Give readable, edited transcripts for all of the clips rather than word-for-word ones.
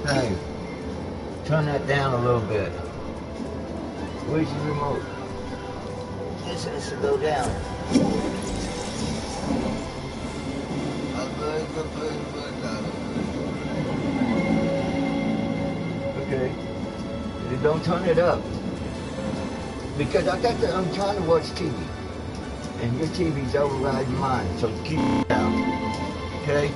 Hey, turn that down a little bit. Where's your remote? This has to go down. Okay. Don't turn it up. Because I'm trying to watch TV. And your TV's overriding mine, so keep it down. Okay?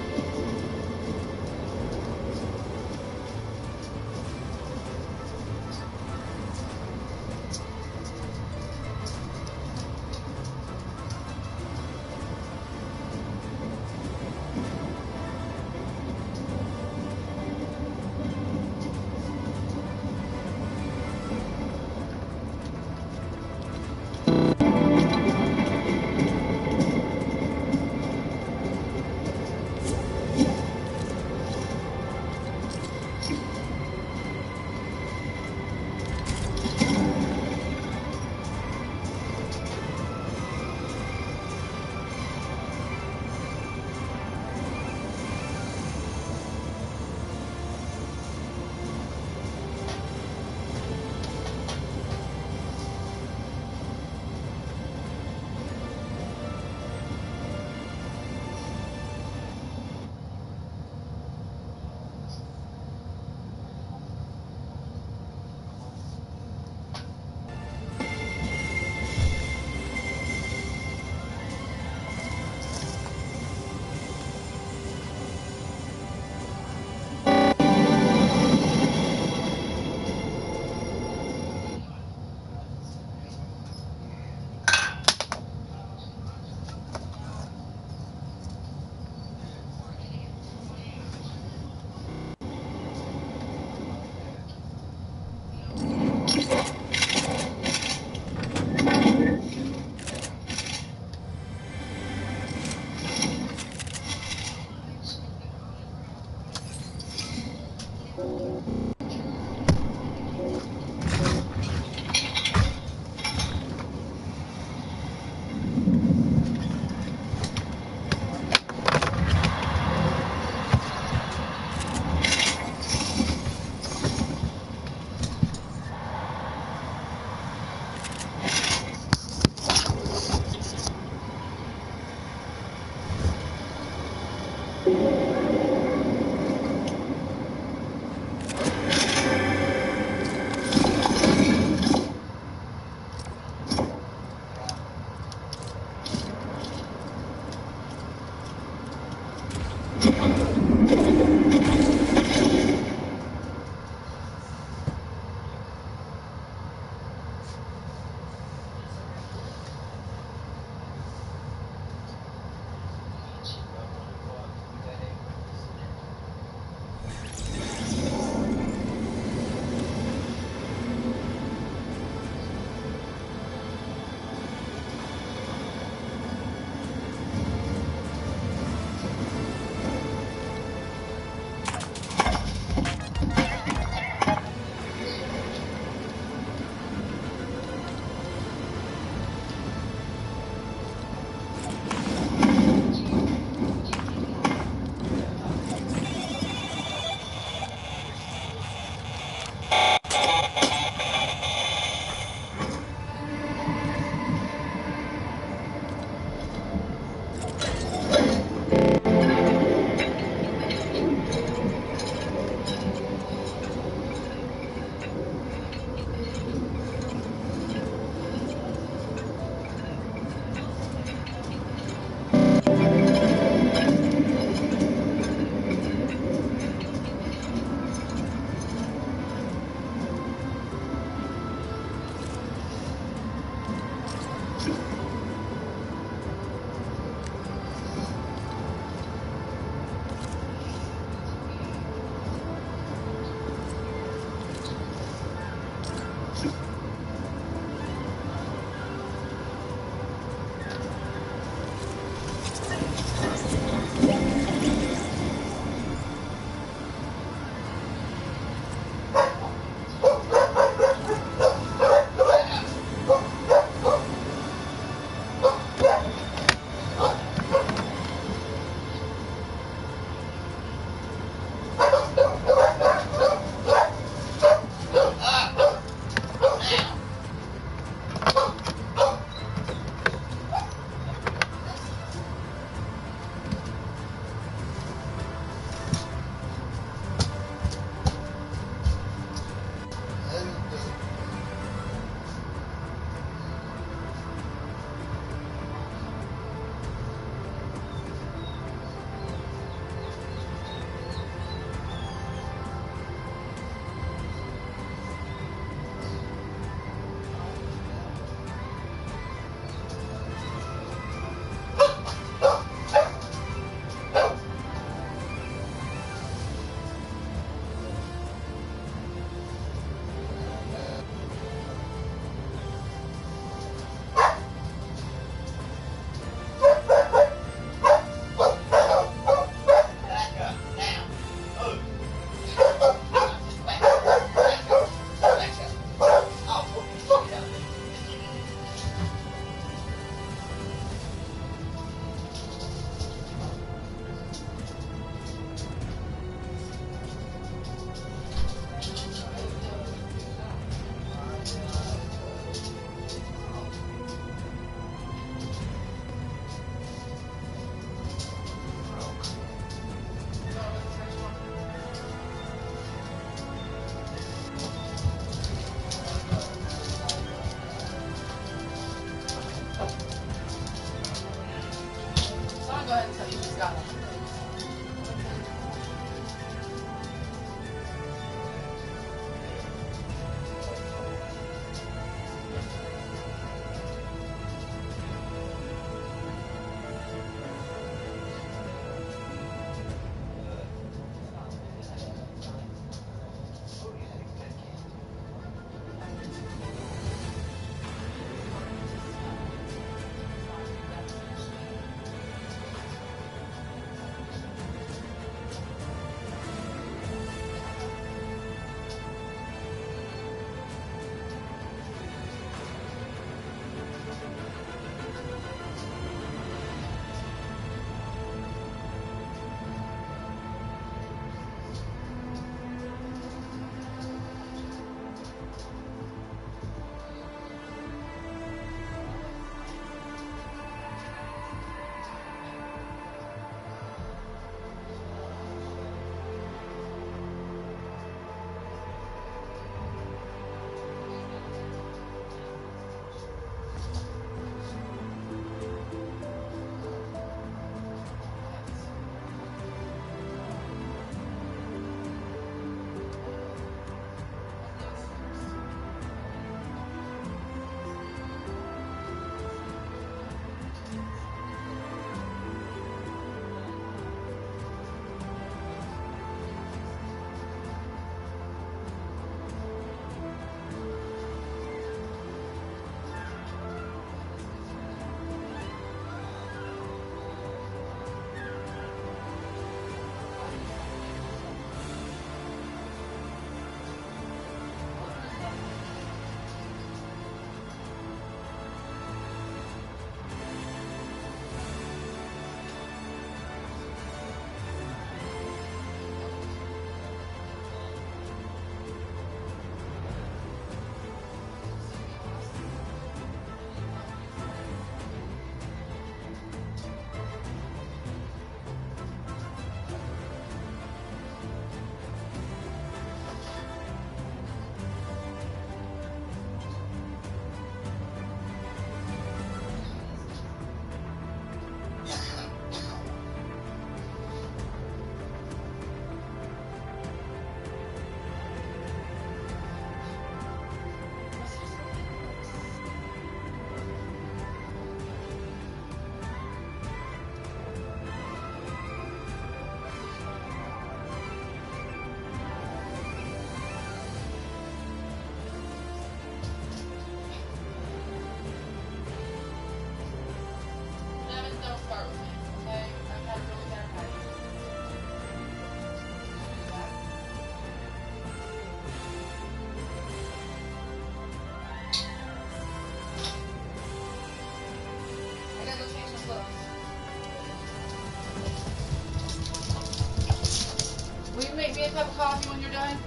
cup of coffee when you're done?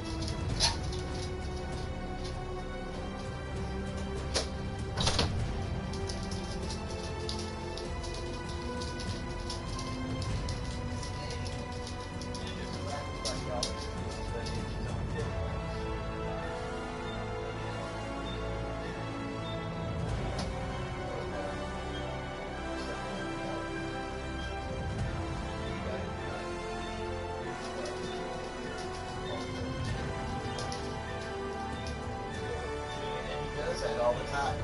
All the time.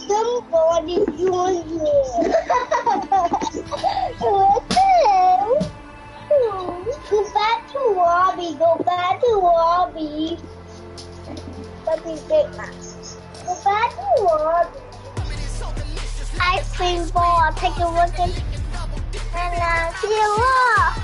Somebody join me. Go back to lobby. Go back to lobby. Let me take masks. Go back to lobby. Ice cream ball. Take a look and see you all.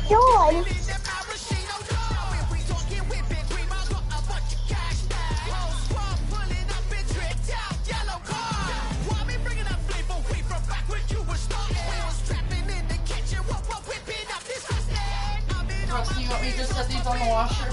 Joy. Rusty, you want me to just set these on the washer?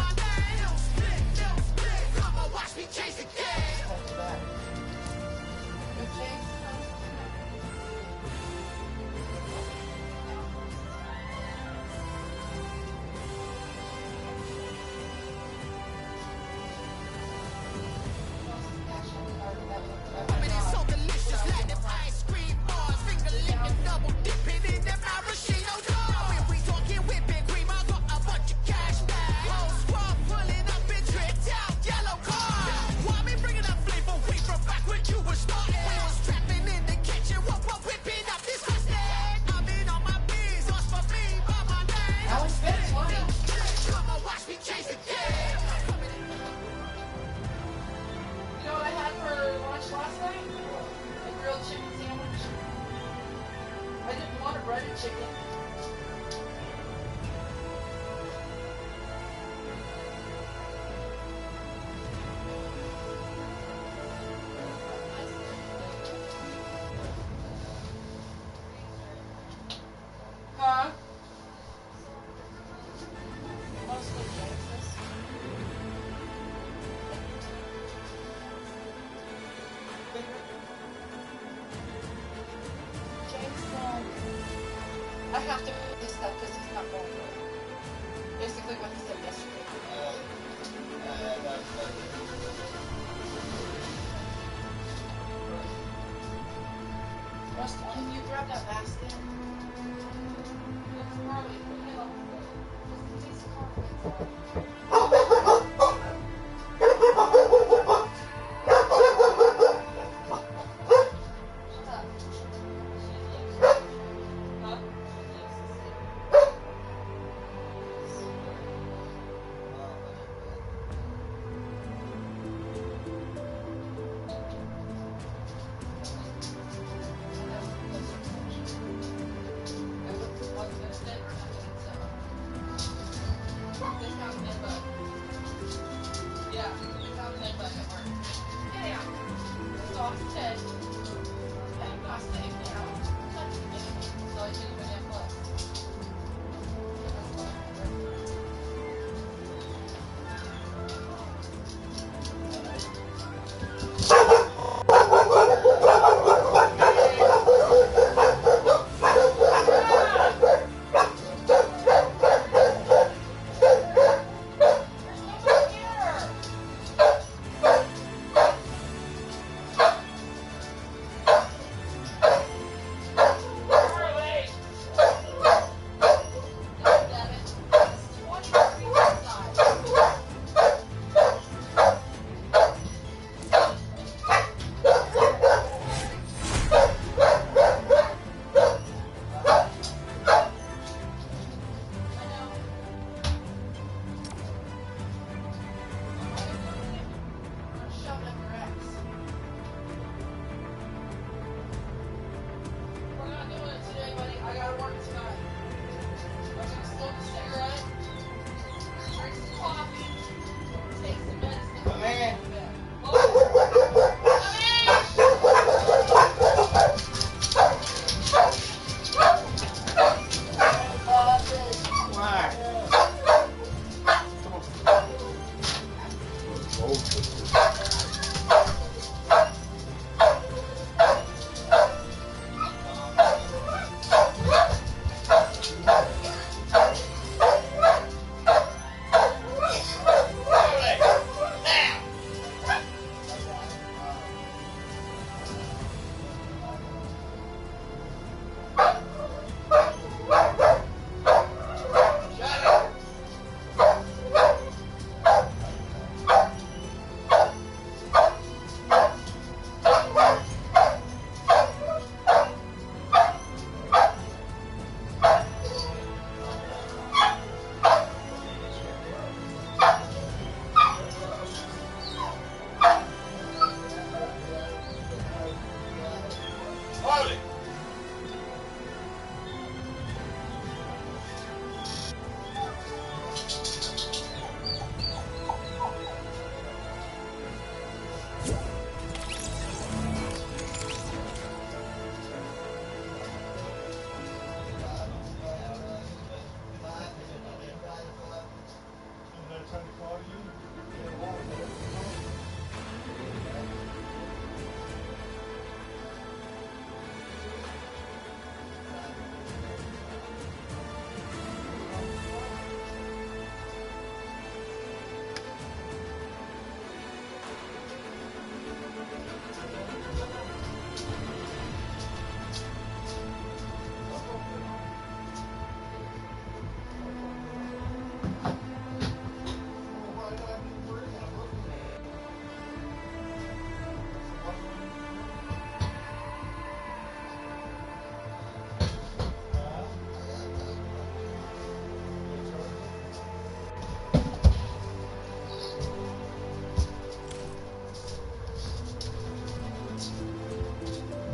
Rusty, can you grab that basket?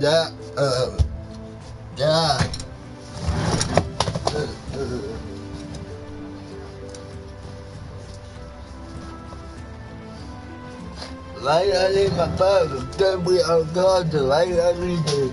Yeah, yeah. Lấy ra đi mặt ta được chơi bị ăn thôi thì lấy ra đi thì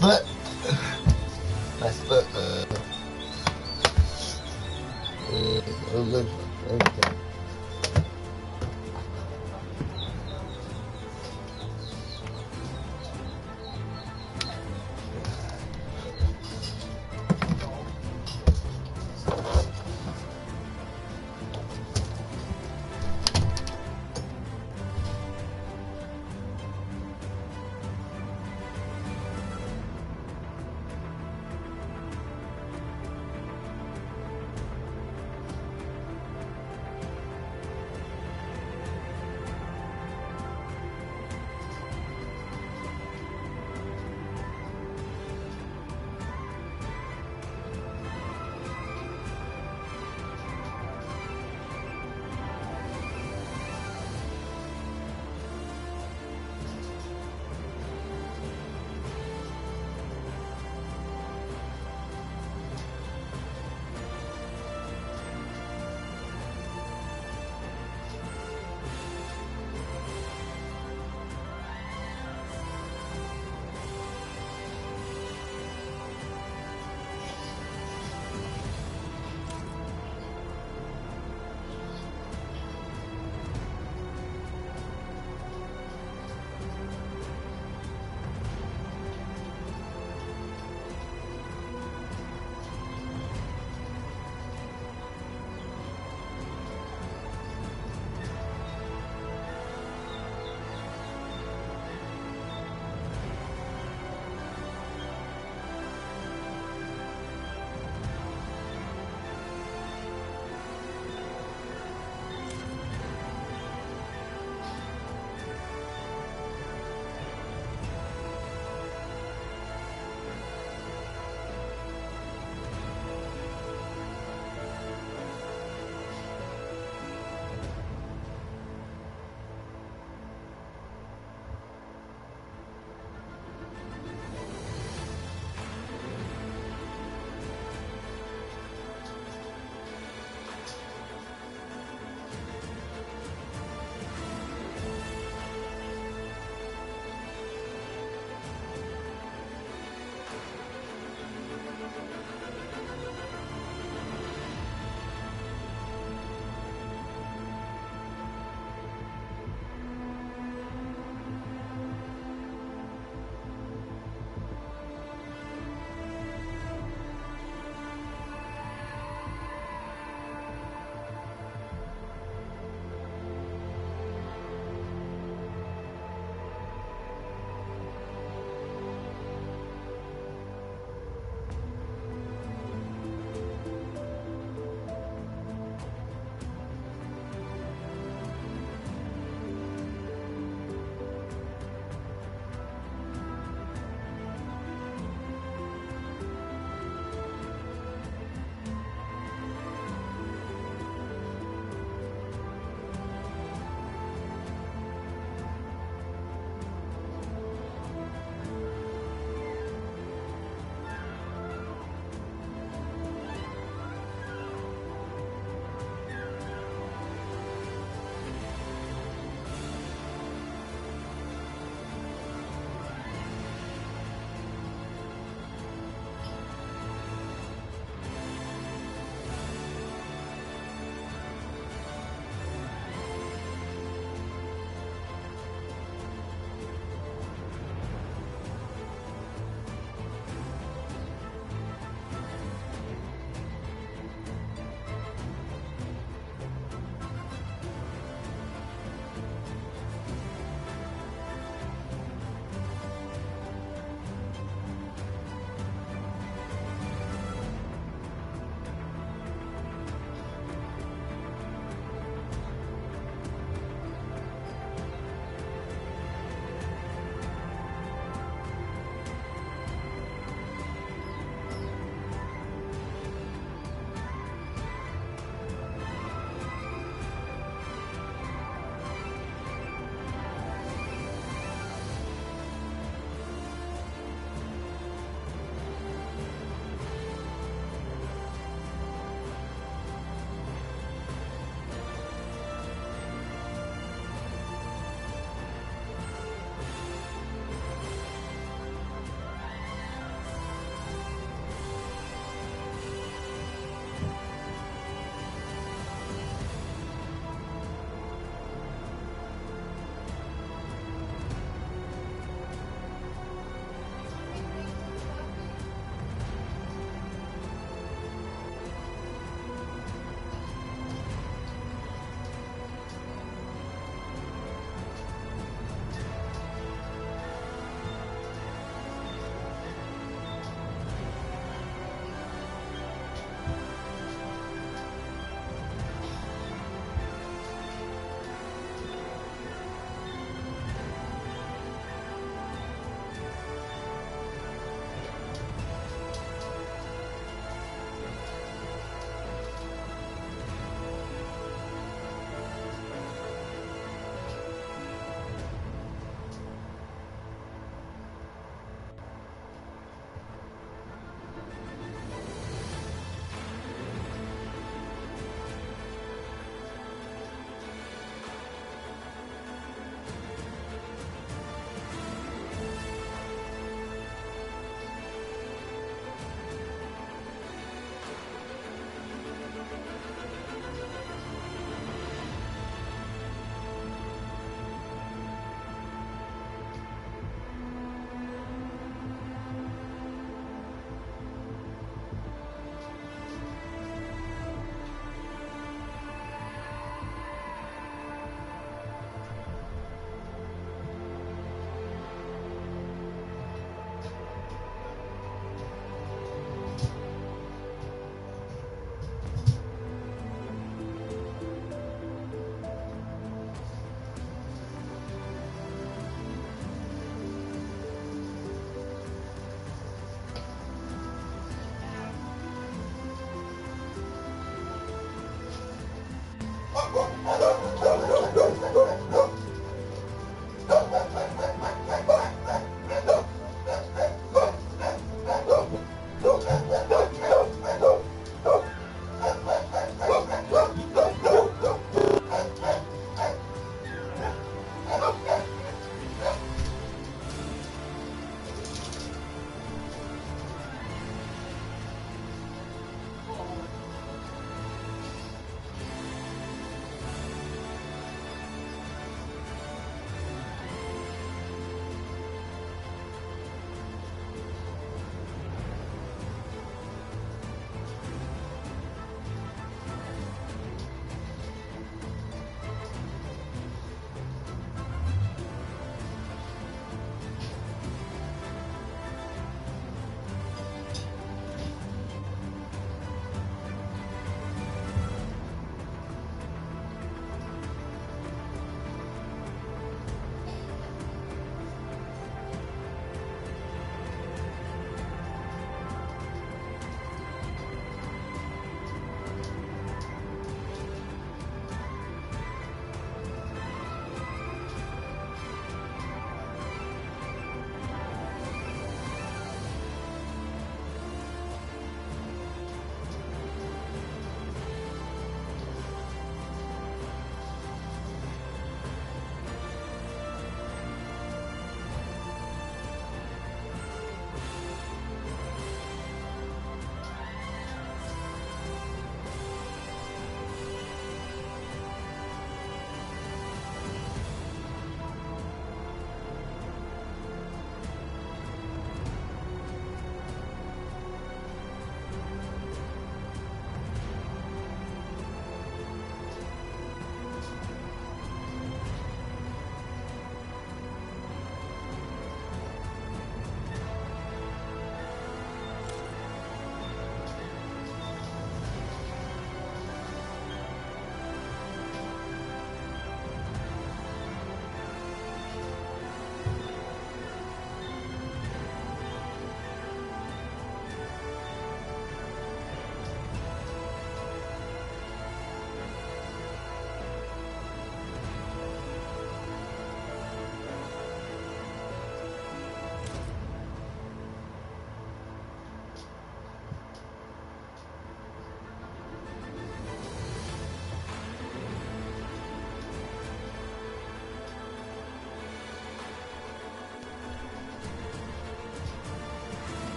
But that's but okay.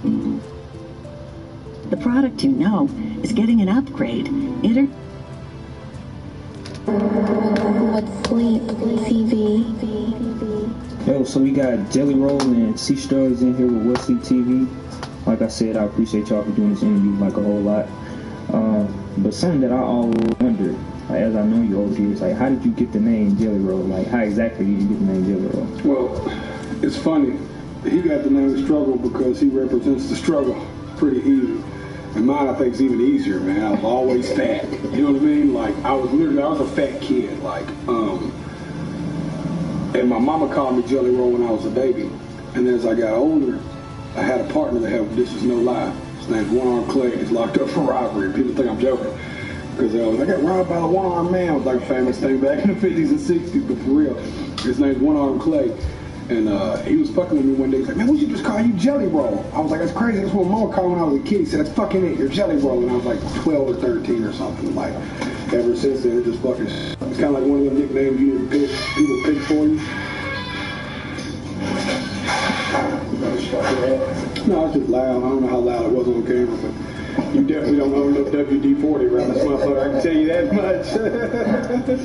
The product you know is getting an upgrade. What's sleep? TV. Yo, so we got Jelly Roll and C Strugs in here with What's Sleep TV. Like I said, I appreciate y'all for doing this interview like a whole lot. But something that I always wondered, like, as I know you over here, is like, how did you get the name Jelly Roll? Like, how exactly did you get the name Jelly Roll? Well, it's funny. He got the name Struggle because he represents the struggle pretty easy. And mine, I think, is even easier, man. I was always fat. You know what I mean? Like, I was a fat kid. Like, and my mama called me Jelly Roll when I was a baby. And as I got older, I had a partner that had, this is no lie, his name's One Arm Clay. He's locked up for robbery. People think I'm joking. Because I got robbed by a one-armed man. It was like a famous thing back in the 50s and 60s, but for real. His name's One Arm Clay. And he was fucking with me one day. He's like, man, we should just call you Jelly Roll. I was like, that's crazy. That's what Mama called when I was a kid. He said, that's fucking it. You're Jelly Roll. And I was like 12 or 13 or something. Like, ever since then, it just fucking, it's kind of like one of them nicknames you didn't pick, people pick for you. No, it's just loud. I don't know how loud it was on camera, but you definitely don't own no WD-40 around this motherfucker. I can tell you that much.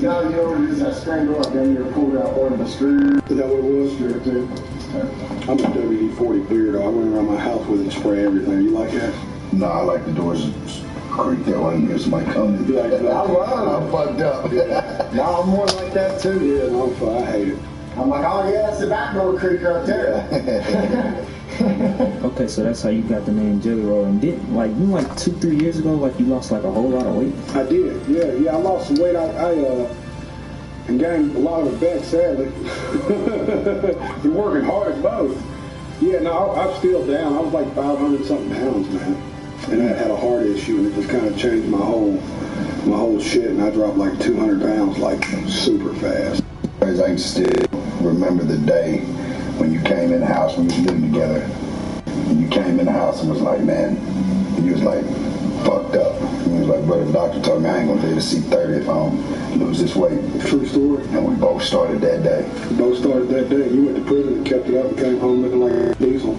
Now you know use that screen door down here pulled out one of the screws. Is that what it was? I'm a WD-40 weirdo. I went around my house with it and spray everything. You like that? No, I like the doors creak that way and hear somebody coming. You like that? I'm fucked up. No, I'm more like that too. Yeah, no, I hate it. I'm like, oh yeah, that's the back door creak right there. Okay, so that's how you got the name Jelly Roll. And didn't, like, you like 2-3 years ago, like, you lost like a whole lot of weight? I did, yeah, I lost some weight. I gained a lot of it back, sadly. Been working hard at both. Yeah, no, I'm still down. I was like 500 something pounds, man. And I had a heart issue, and it just kind of changed my whole shit. And I dropped like 200 pounds, like super fast. I can still remember the day when you came in the house when we was living together. And you came in the house and was like, man, and you was like fucked up. And you was like, brother, the doctor told me I ain't gonna be able to see 30 if I don't lose this weight. True story. And we both started that day. We both started that day. You went to prison and kept it up and came home looking like a Diesel.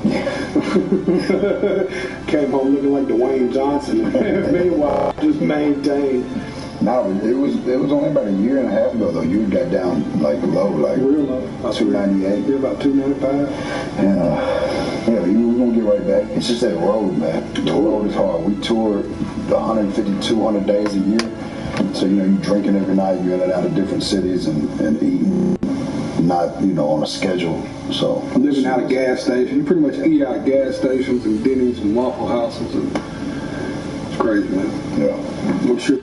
Came home looking like Dwayne Johnson. Meanwhile, just maintained. No, it was only about a year and a half ago though. You got down like low, like real low. 298. You're about 295. And yeah, we're gonna get right back. It's just that road, man. The road is hard. We toured 150, 200 days a year. So you drinking every night. You're in and out of different cities and eating, not on a schedule. So living out of gas stations. You pretty much eat out of gas stations and Denny's and Waffle Houses, and it's crazy, man. Yeah, I'm sure.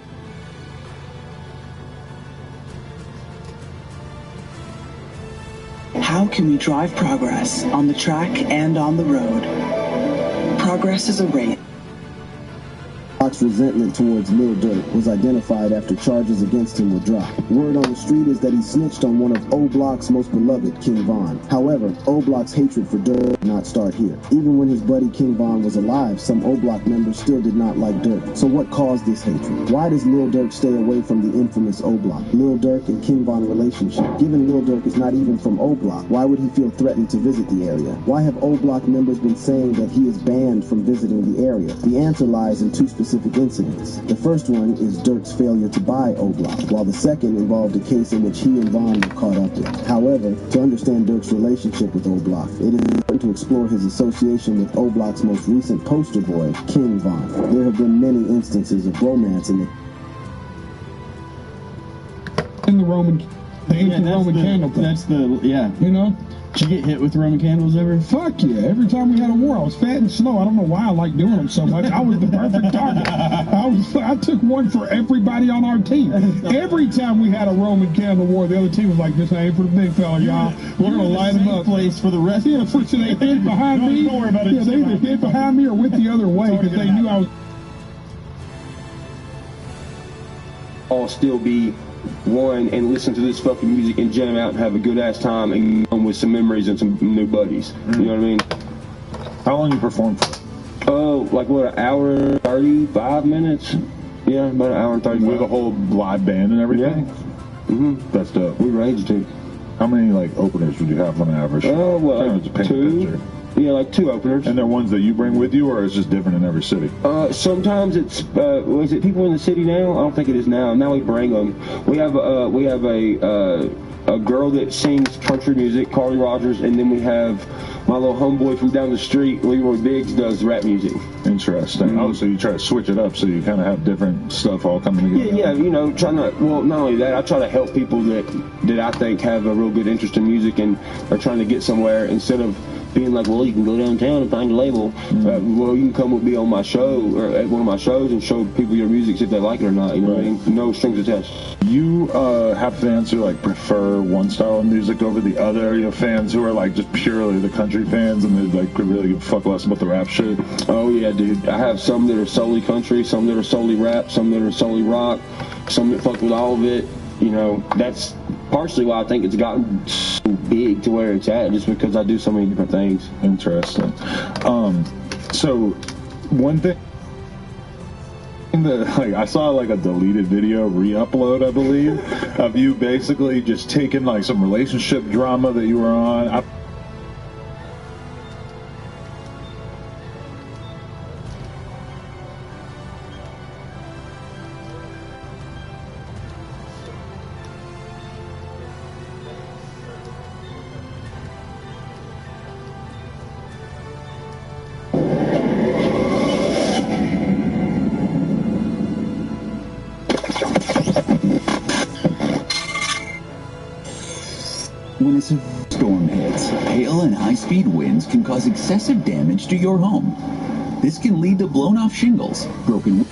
How can we drive progress on the track and on the road? Progress is a race. Block's resentment towards Lil Durk was identified after charges against him were dropped. Word on the street is that he snitched on one of O Block's most beloved, King Von. However, O Block's hatred for Durk did not start here. Even when his buddy King Von was alive, some O Block members still did not like Durk. So what caused this hatred? Why does Lil Durk stay away from the infamous O Block? Lil Durk and King Von relationship. Given Lil Durk is not even from O Block, why would he feel threatened to visit the area? Why have O Block members been saying that he is banned from visiting the area? The answer lies in two specific incidents. The first one is Durk's failure to buy O Block, while the second involved a case in which he and Von were caught up in. However, to understand Durk's relationship with O Block, it is important to explore his association with O Block's most recent poster boy, King Von. There have been many instances of romance in the Roman, the ancient Roman candle. That's the, yeah. Did you get hit with Roman candles ever? Fuck yeah. Every time we had a war, I was fat and slow. I don't know why I like doing them so much. I was the perfect target. I took one for everybody on our team. Every time we had a Roman candle war, the other team was like, this ain't for the big fella, y'all. We're going to light them up. Place for the rest. Yeah, so they hid behind me. Don't worry about it. Yeah, they either hid behind me or went the other way because they knew I was... All still be one and listen to this fucking music and jam out and have a good ass time and go with some memories and some new buddies. You know what I mean? How long you performed for? Oh, like what, an hour and 35 minutes? Yeah, about an hour and 35. With a whole live band and everything? Yeah. That's dope. We raged it. How many like openers would you have on average? Oh, well, just paint a picture. Yeah, like 2 openers. And they're ones that you bring with you, or it's just different in every city? Sometimes it's was it people in the city now? I don't think it is now. Now we bring them. We have a girl that sings country music, Carly Rogers, and then we have my little homeboy from down the street, Leroy Biggs, does rap music. Interesting. Mm-hmm. Oh, so you try to switch it up so you kind of have different stuff all coming together. Yeah, you know, trying to, well, not only that, I try to help people that I think have a real good interest in music and are trying to get somewhere instead of being like, well, you can go downtown and find a label. Well, you can come with me on my show or at one of my shows and show people your music, see if they like it or not. You know what I mean? No strings attached. You have to answer, like, prefer one style of music over the other. You have fans who are, like, just purely the country fans and they, like, could really give a fuck less about the rap shit. Oh, yeah, dude. I have some that are solely country, some that are solely rap, some that are solely rock, some that fuck with all of it. You know, that's partially why I think it's gotten so big to where it's at, just because I do so many different things. Interesting. So, one thing that, like, I saw, like, a deleted video re-upload, I believe, of you basically just taking, like, some relationship drama that you were on. When a severe storm hits, hail and high-speed winds can cause excessive damage to your home. This can lead to blown-off shingles, broken...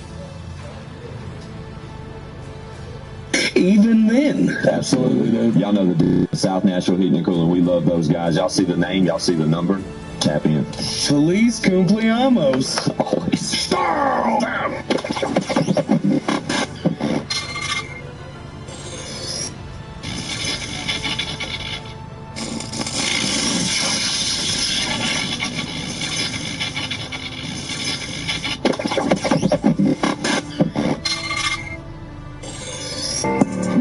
Even then. Absolutely, dude. Y'all know the dude, South Nashville Heating and Cooling. We love those guys. Y'all see the name, y'all see the number. Tap in. Feliz cumpleaños. Always. Starve them.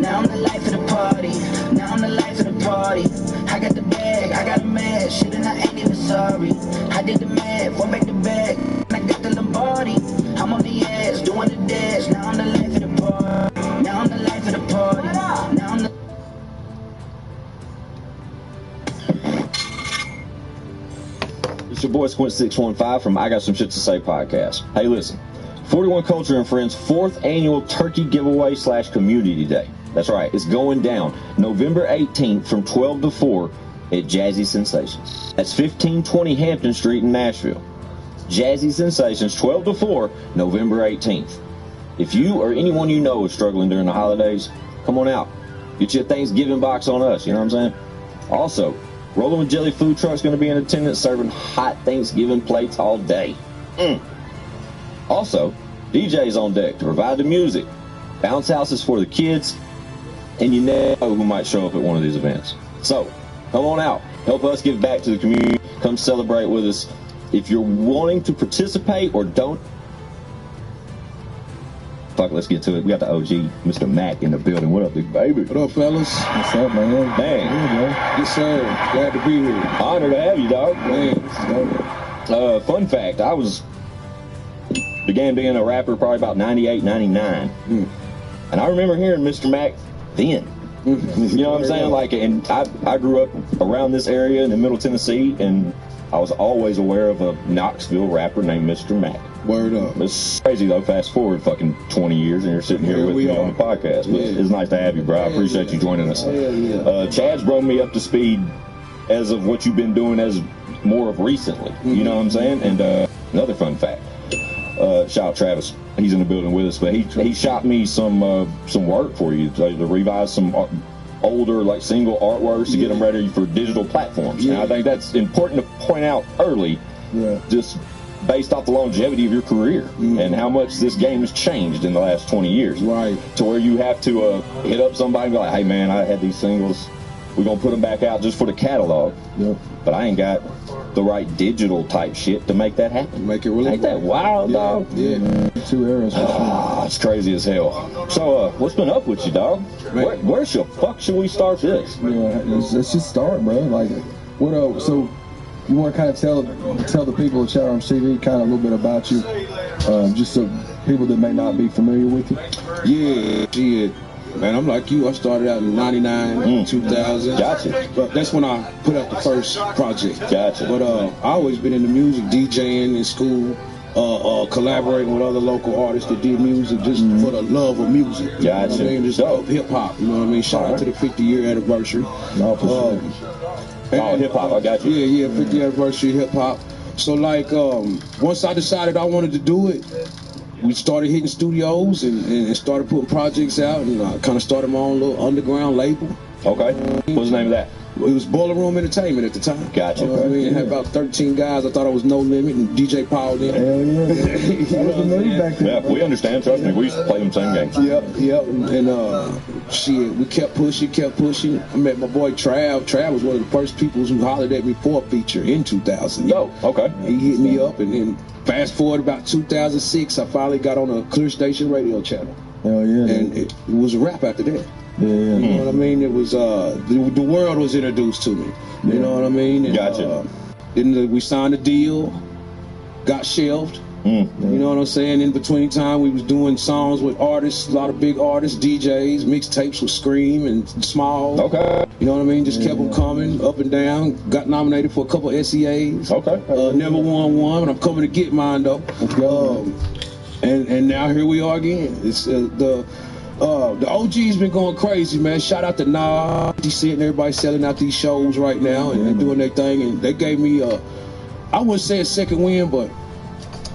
Now I'm the life of the party. Now I'm the life of the party. I got the bag, I got a mad shit, and I ain't even sorry. I did the math, I make the bag, I got the Lombardi. I'm on the ass, doing the dash. Now I'm the life of the party. Now I'm the life of the party. Now I'm the... It's your boy Squint615 from I Got Some Shit to Say podcast. Hey, listen. 41 Culture and Friends 4th annual turkey giveaway / community day. That's right, it's going down November 18th from 12 to 4 at Jazzy Sensations. That's 1520 Hampton Street in Nashville. Jazzy Sensations, 12 to 4, November 18th. If you or anyone you know is struggling during the holidays, come on out. Get your Thanksgiving box on us, you know what I'm saying? Also, Rollin' with Jelly food truck's going to be in attendance serving hot Thanksgiving plates all day. Also, DJs on deck to provide the music, bounce houses for the kids, and you never know who might show up at one of these events. So, come on out. Help us give back to the community. Come celebrate with us. If you're wanting to participate or don't, fuck, let's get to it. We got the OG, Mr. Mac, in the building. What up, big baby? What up, fellas? What's up, man? Man. Yes, sir. Glad to be here. Honored to have you, dog. Man, fun fact, I began being a rapper probably about 98, 99. And I remember hearing Mr. Mac then. You know what I'm saying? Like, and I grew up around this area in Middle Tennessee, and I was always aware of a Knoxville rapper named Mr. Mac. Word up. It's crazy, though. Fast forward fucking 20 years, and you're sitting here with me on the podcast. But it's nice to have you, bro. I appreciate you joining us. Chad's brought me up to speed as of what you've been doing as more of recently. You know what I'm saying? And another fun fact. Shout out Travis. He's in the building with us, but he shot me some work for you to revise some older, like, single artworks to get them ready for digital platforms. And I think that's important to point out early, just based off the longevity of your career and how much this game has changed in the last 20 years. Right. To where you have to hit up somebody and be like, hey, man, I had these singles. We're going to put them back out just for the catalog. But I ain't got the right digital type shit to make that happen. Make it really Ain't that wild, dog? Yeah. 2 eras. It's crazy as hell. So, what's been up with you, dog? Where the fuck should we start this? Yeah, let's just start, bro. Like, what up? So, you want to kind of tell the people at Shadow Arms TV kind of a little bit about you, just so people that may not be familiar with you? Yeah, shit. Man, I'm like you. I started out in 99, 2000. Gotcha. But that's when I put out the first project. Gotcha. But I always been into music, DJing in school, collaborating with other local artists that did music just for the love of music. Gotcha. You know what I mean? Just love hip-hop. You know what I mean? Shout out to the 50-year anniversary. No, for sure. Hip-hop, I got you. Yeah, 50th anniversary hip-hop. So, like, once I decided I wanted to do it, we started hitting studios and started putting projects out, and I kind of started my own little underground label. Okay. What's the name of that? It was Boiler Room Entertainment at the time. Gotcha. You know what I mean? It had about 13 guys. I thought I was No Limit, and DJ Paul then. Hell yeah. That was the move back then. Yeah, we understand. Trust me. We used to play them same games. Yep. And shit, we kept pushing. I met my boy Trav. Trav was one of the first people who hollered at me for a feature in 2000. Oh, okay. He hit me up, and then fast forward about 2006, I finally got on a Clear Station radio channel. Hell yeah. And it was a rap after that. Yeah. You know what I mean? It was the world was introduced to me. You know what I mean? And, Gotcha. Then we signed a deal, got shelved. You know what I'm saying? In between time, we was doing songs with artists, a lot of big artists, DJs, mixtapes with Scream and Small. Okay. You know what I mean? Just kept them coming up and down. Got nominated for a couple SEAs. Okay. Never won one, but I'm coming to get mine though. And now here we are again. It's the OG's been going crazy, man. Shout out to Nah, DC, and everybody selling out these shows right now and they're doing their thing. And they gave me I wouldn't say a second win, but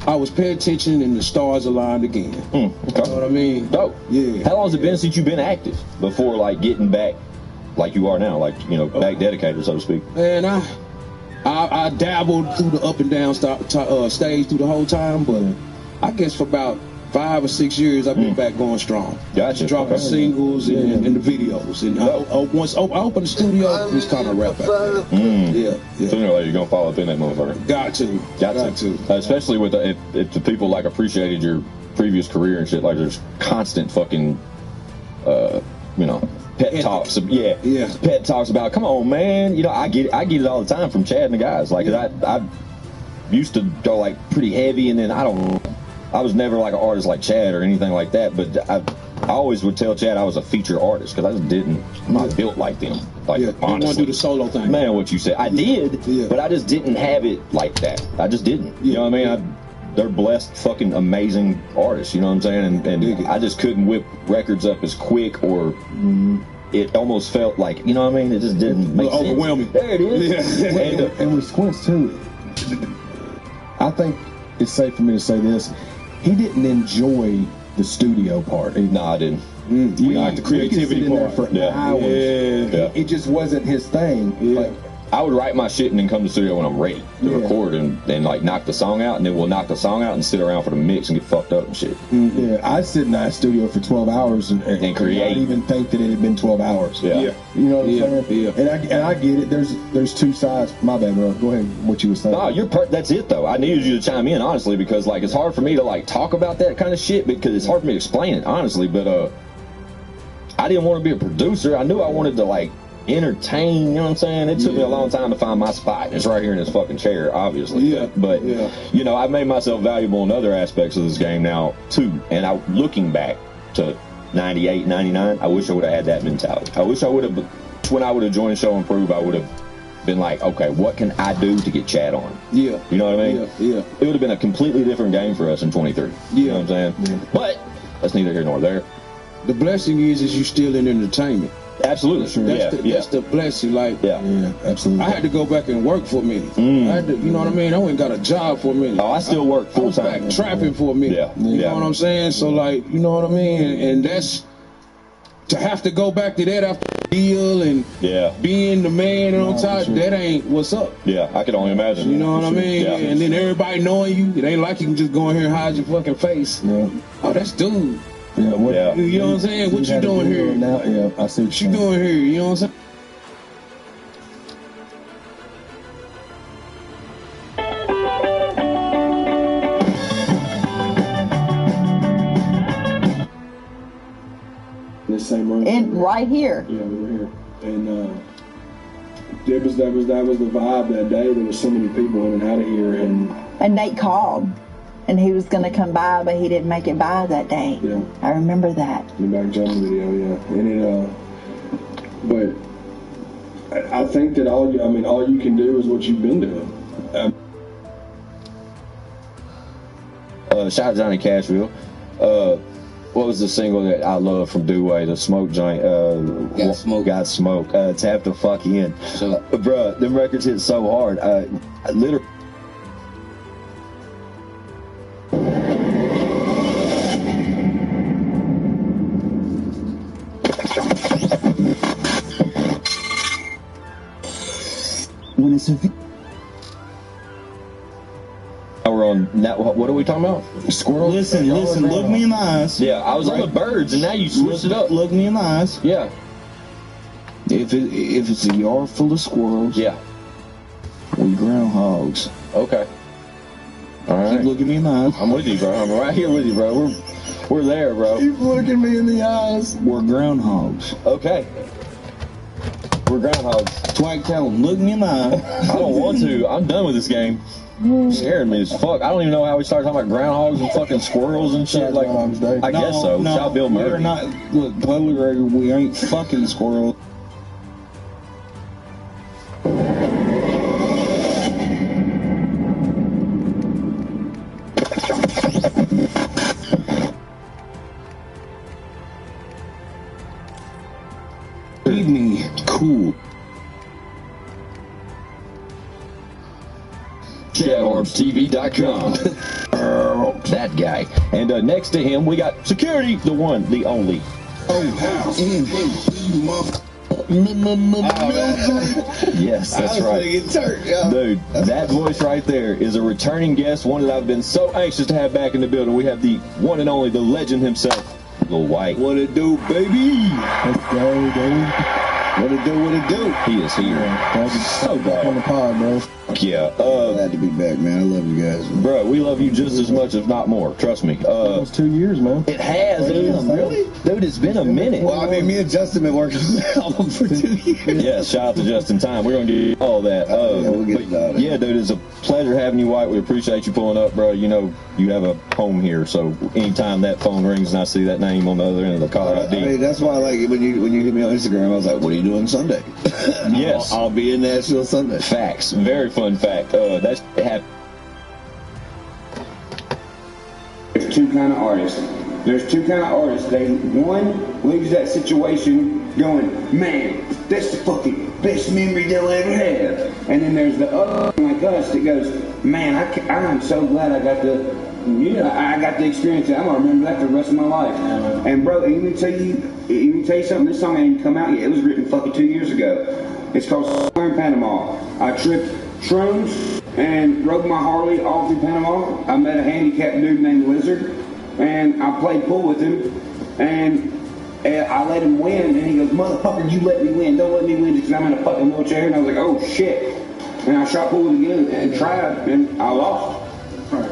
I was paying attention and the stars aligned again. Okay. You know what I mean? Dope. Yeah. How long has it been since you've been active before, like, getting back like you are now, like, you know, back dedicated, so to speak? Man, I dabbled through the up and down stage through the whole time, but I guess for about 5 or 6 years I've been back going strong. Gotcha. Dropping singles and the videos. And once I opened the studio, it was kind of rap. Yeah. Sooner or later you're gonna follow up in that motherfucker. Got to. Especially with if the people like appreciated your previous career and shit. Like there's constant fucking, you know, pet talks. Pet talks about, come on, man. You know, I get it all the time from Chad and the guys. Like I used to go like pretty heavy, and then I was never like an artist like Chad or anything like that, but I always would tell Chad I was a feature artist because I'm not built like them. Like, honestly. You want to do the solo thing. Man, what you said. I did, but I just didn't have it like that. I just didn't. You know what I mean? They're blessed, fucking amazing artists, you know what I'm saying? And I just couldn't whip records up as quick, or it almost felt like, you know what I mean? It just didn't make sense. Overwhelming. There it is. And with Squints, too, I think it's safe for me to say this. He didn't enjoy the studio part. No, I didn't. We like the creativity part. For hours. It just wasn't his thing. Like, I would write my shit and then come to the studio when I'm ready to record and like knock the song out, and then we'll knock the song out and sit around for the mix and get fucked up and shit. Yeah, I'd sit in that studio for 12 hours and create. Not even think that it had been 12 hours. Yeah. You know what I'm saying? Yeah. And I get it. There's two sides. My bad, bro. Go ahead. What you were saying? No, that's it though. I needed you to chime in, honestly, because like it's hard for me to like talk about that kind of shit because it's hard for me to explain it, honestly. But I didn't want to be a producer. I knew I wanted to like entertain, you know what I'm saying? It took me a long time to find my spot. It's right here in this fucking chair, obviously. But you know, I've made myself valuable in other aspects of this game now too. And looking back to 98, 99, I wish I would have had that mentality. I wish I would have, when I would have joined Show Improve, I would have been like, okay, what can I do to get Chad on? You know what I mean? It would have been a completely different game for us in 23. You know what I'm saying? But that's neither here nor there. The blessing is you still in entertainment. Absolutely. That's the blessing. Like, absolutely. I had to go back and work for a minute. I had to, you know what I mean? I went and got a job for a minute. Oh, I still work full time. I was back trapping for a minute. You know what I'm saying? So, like, you know what I mean? And that's to have to go back to that after the deal and being the man and on top. That ain't what's up. Yeah, I can only imagine. You know what I mean? And then everybody knowing you, it ain't like you can just go in here and hide your fucking face. Oh, that's dude. You know what I'm saying? What you doing here? Now, I see what you doing here. You know what I'm saying? This same room. And right here. Yeah, we were here. And that was the vibe that day. There was so many people in and out of here, And Nate called, and he was going to come by, but he didn't make it by that day. Yeah. I remember that. The Mac Jones video, yeah. And but I think that all you can do is what you've been doing. Shout out to Johnny Cashville. What was the single that I love from Dewey? The Smoke Joint. Got Smoke. Tap the fuck in. So, bruh, them records hit so hard. I literally. When it's a We're on that. What are we talking about? Squirrel. Listen. Look me in the eyes. Yeah, I was on the birds, and now you switched it up. Look me in the eyes. Yeah. If it's a yard full of squirrels, yeah, we groundhogs. Okay. All right. Keep looking me in the eyes. I'm with you, bro. I'm right here with you, bro. We're there, bro. Keep looking me in the eyes. We're groundhogs. Okay. We're groundhogs. Twag, tell them, look me in the eye. I don't want to. I'm done with this game. Scaring me as fuck. I don't even know how we started talking about groundhogs and fucking squirrels and shit. Like, I guess so. No, Shout Bill Murray. we're not. Look, public record, we ain't fucking squirrels. Leave me cool. ChatOrbsTV.com. That guy. And next to him, we got security, the one, the only. Yes, that's right. Dude, that voice right there is a returning guest, one that I've been so anxious to have back in the building. We have the one and only, the legend himself, Lil White. What it do, baby? Let's go, baby. What it do? He is here. So back on the pod, bro. Yeah. Glad to be back, man. I love you guys. Bro, we love you just as much, if not more. Trust me. Almost 2 years, man. It has, dude. Really? Dude, it's been a minute. Well, I mean, me and Justin been working on the album for 2 years. Yeah, shout out to Just in Time. We're going to get all that. We'll get it. Yeah, dude, it's a pleasure having you, White. We appreciate you pulling up, bro. You know, you have a home here, so anytime that phone rings and I see that name on the other end of the caller ID. I mean, that's why, like, when you hit me on Instagram, I was like, what are you doing Sunday? Yes. I'll be in Nashville Sunday. Facts. Very fun fact. That's happened. There's two kind of artists. One leaves that situation going, man, that's the fucking best memory they'll ever have. And then there's the other like us that goes, man, I'm so glad I got the experience that. I'm gonna remember that for the rest of my life. And bro, let me tell you something. This song ain't even come out yet. It was written fucking 2 years ago. It's called Somewhere in Panama. I tripped shrooms and rode my Harley all through Panama. I met a handicapped dude named Lizard, and I played pool with him, and I let him win, and he goes, motherfucker, you let me win. Don't let me win because I'm in a fucking wheelchair. And I was like, oh shit. And I shot pool again and tried, and I lost.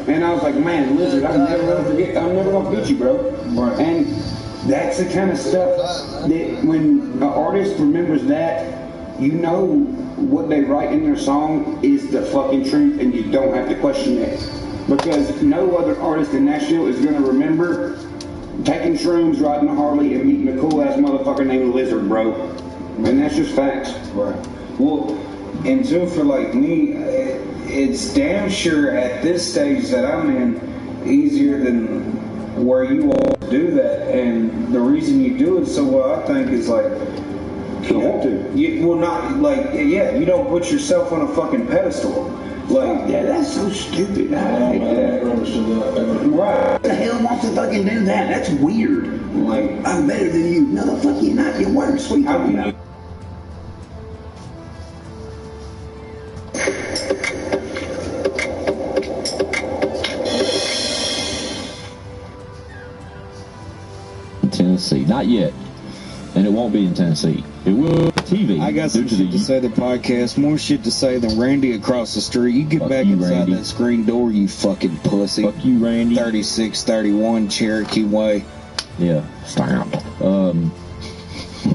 And I was like, man, Lizard, I'm never gonna forget. I'm never gonna forget you, bro. And that's the kind of stuff that when an artist remembers that, you know what they write in their song is the fucking truth, and you don't have to question it. Because no other artist in Nashville is gonna remember taking shrooms, riding a Harley, and meeting a cool ass motherfucker named Lizard, bro. And that's just facts. Right. Well, and too, for like me, it's damn sure at this stage that I'm in easier than where you all do that. And the reason you do it so well, I think, is like, you have to. You don't put yourself on a fucking pedestal. Like, yeah, that's so stupid. I hate that. Right. What the hell wants to fucking do that? That's weird. Like, I'm better than you. No, the fuck you're not. You're worse. What are you talking about? Tennessee. Not yet. And it won't be in Tennessee. It will TV. I got some shit to say the podcast. More shit to say than Randy across the street. You get back inside that screen door, you fucking pussy. Fuck you, Randy. 3631 Cherokee Way. Yeah. Stop.